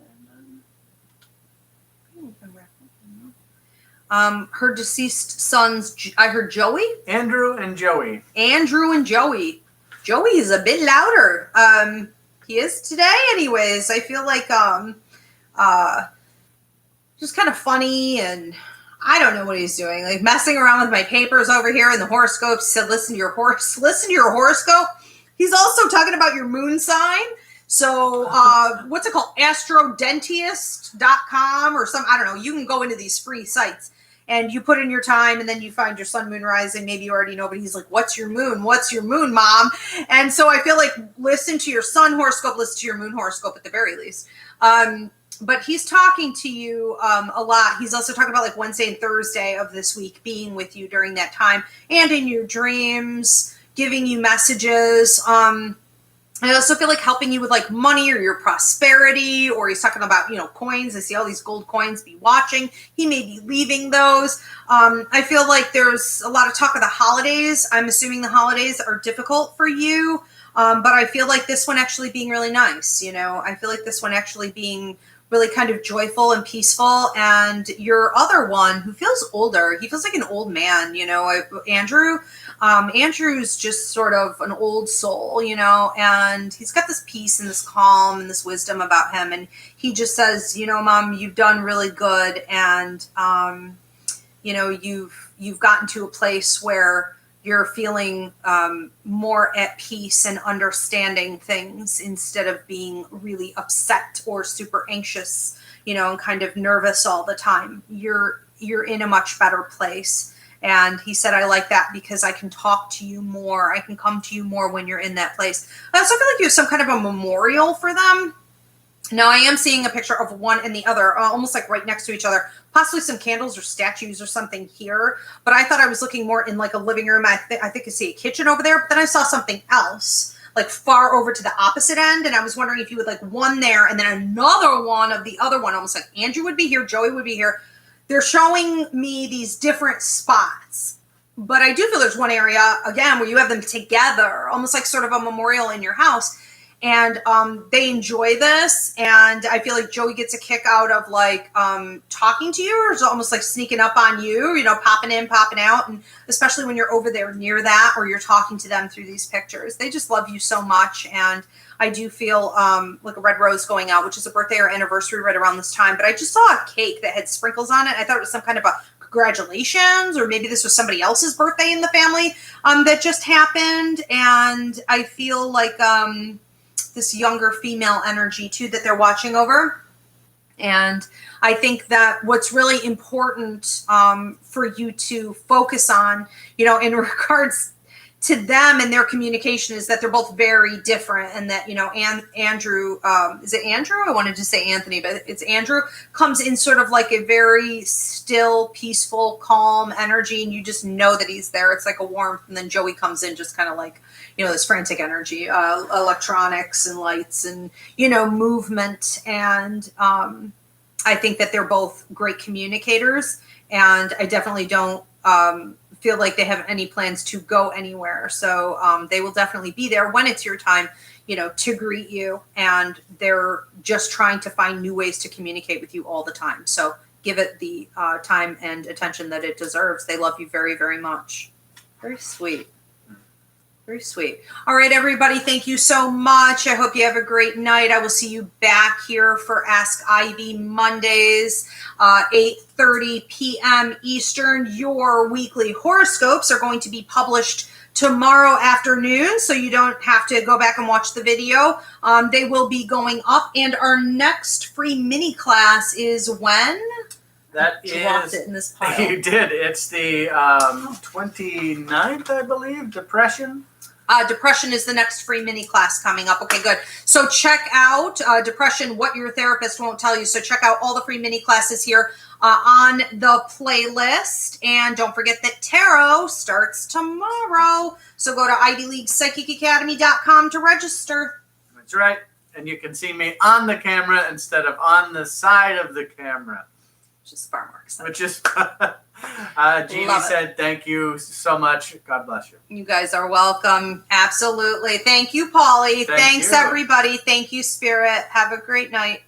Her deceased sons, I heard Joey? Andrew and Joey. Andrew and Joey. Joey is a bit louder. He is today anyways. I feel like just kind of funny, and I don't know what he's doing. Like messing around with my papers over here in the horoscope. He said, listen to your horoscope. He's also talking about your moon sign. So what's it called? Astrodentist.com or some, I don't know. You can go into these free sites and you put in your time and then you find your sun, moon, rising. Maybe you already know, but he's like, what's your moon? What's your moon, mom? And so I feel like listen to your sun horoscope, listen to your moon horoscope at the very least. But he's talking to you a lot. He's also talking about like Wednesday and Thursday of this week being with you during that time and in your dreams, giving you messages. I also feel like helping you with like money or your prosperity, or he's talking about, coins. I see all these gold coins, be watching. He may be leaving those. I feel like there's a lot of talk of the holidays. I'm assuming the holidays are difficult for you. But I feel like this one actually being really nice. I feel like this one actually being really kind of joyful and peaceful. And your other one who feels older, he feels like an old man, Andrew. Andrew's just sort of an old soul, and he's got this peace and this calm and this wisdom about him. And he just says, Mom, you've done really good. And, you've gotten to a place where you're feeling more at peace and understanding things instead of being really upset or super anxious, and kind of nervous all the time. You're in a much better place. And he said, I like that because I can talk to you more. I can come to you more when you're in that place. I also feel like you have some kind of a memorial for them. Now, I am seeing a picture of one and the other, almost like right next to each other, possibly some candles or statues or something here. But I thought I was looking more in like a living room. I think I see a kitchen over there, but then I saw something else, like far over to the opposite end. And I was wondering if you would like one there and then another one of the other one, almost like Andrew would be here, Joey would be here. They're showing me these different spots. But I do feel there's one area, again, where you have them together, almost like sort of a memorial in your house. And they enjoy this, and I feel like Joey gets a kick out of like talking to you, or it's almost like sneaking up on you, you know, popping in, popping out, and especially when you're over there near that, or you're talking to them through these pictures. They just love you so much, and I do feel like a red rose going out, which is a birthday or anniversary right around this time. But I just saw a cake that had sprinkles on it. I thought it was some kind of a congratulations, or maybe this was somebody else's birthday in the family that just happened, and I feel like this younger female energy too that they're watching over. And I think that what's really important for you to focus on, you know, in regards to them and their communication, is that they're both very different, and that, you know, Andrew, is it Andrew? I wanted to say Anthony, but it's Andrew, comes in sort of like a very still, peaceful, calm energy, and you just know that he's there. It's like a warmth. And then Joey comes in just kind of like, you know, this frantic energy, electronics and lights and, you know, movement. And I think that they're both great communicators, and I definitely don't feel like they have any plans to go anywhere. So they will definitely be there when it's your time, you know, to greet you. And they're just trying to find new ways to communicate with you all the time. So give it the time and attention that it deserves. They love you very, very much. Very sweet. Very sweet. All right, everybody, thank you so much. I hope you have a great night. I will see you back here for Ask Ivy Mondays, 8:30 p.m. Eastern. Your weekly horoscopes are going to be published tomorrow afternoon, so you don't have to go back and watch the video. They will be going up, and our next free mini class is when? That Dropped it in this pile. You did. It's the 29th, I believe, Depression. Depression is the next free mini class coming up. Okay, good. So check out Depression, What Your Therapist Won't Tell You. So check out all the free mini classes here on the playlist. And don't forget that tarot starts tomorrow. So go to IvyLeaguePsychicAcademy.com to register. That's right. And you can see me on the camera instead of on the side of the camera. Which is far more exciting. Which is... Jeannie said, thank you so much. God bless you. You guys are welcome. Absolutely. Thank you, Polly. Thanks, everybody. Thank you, Spirit. Have a great night.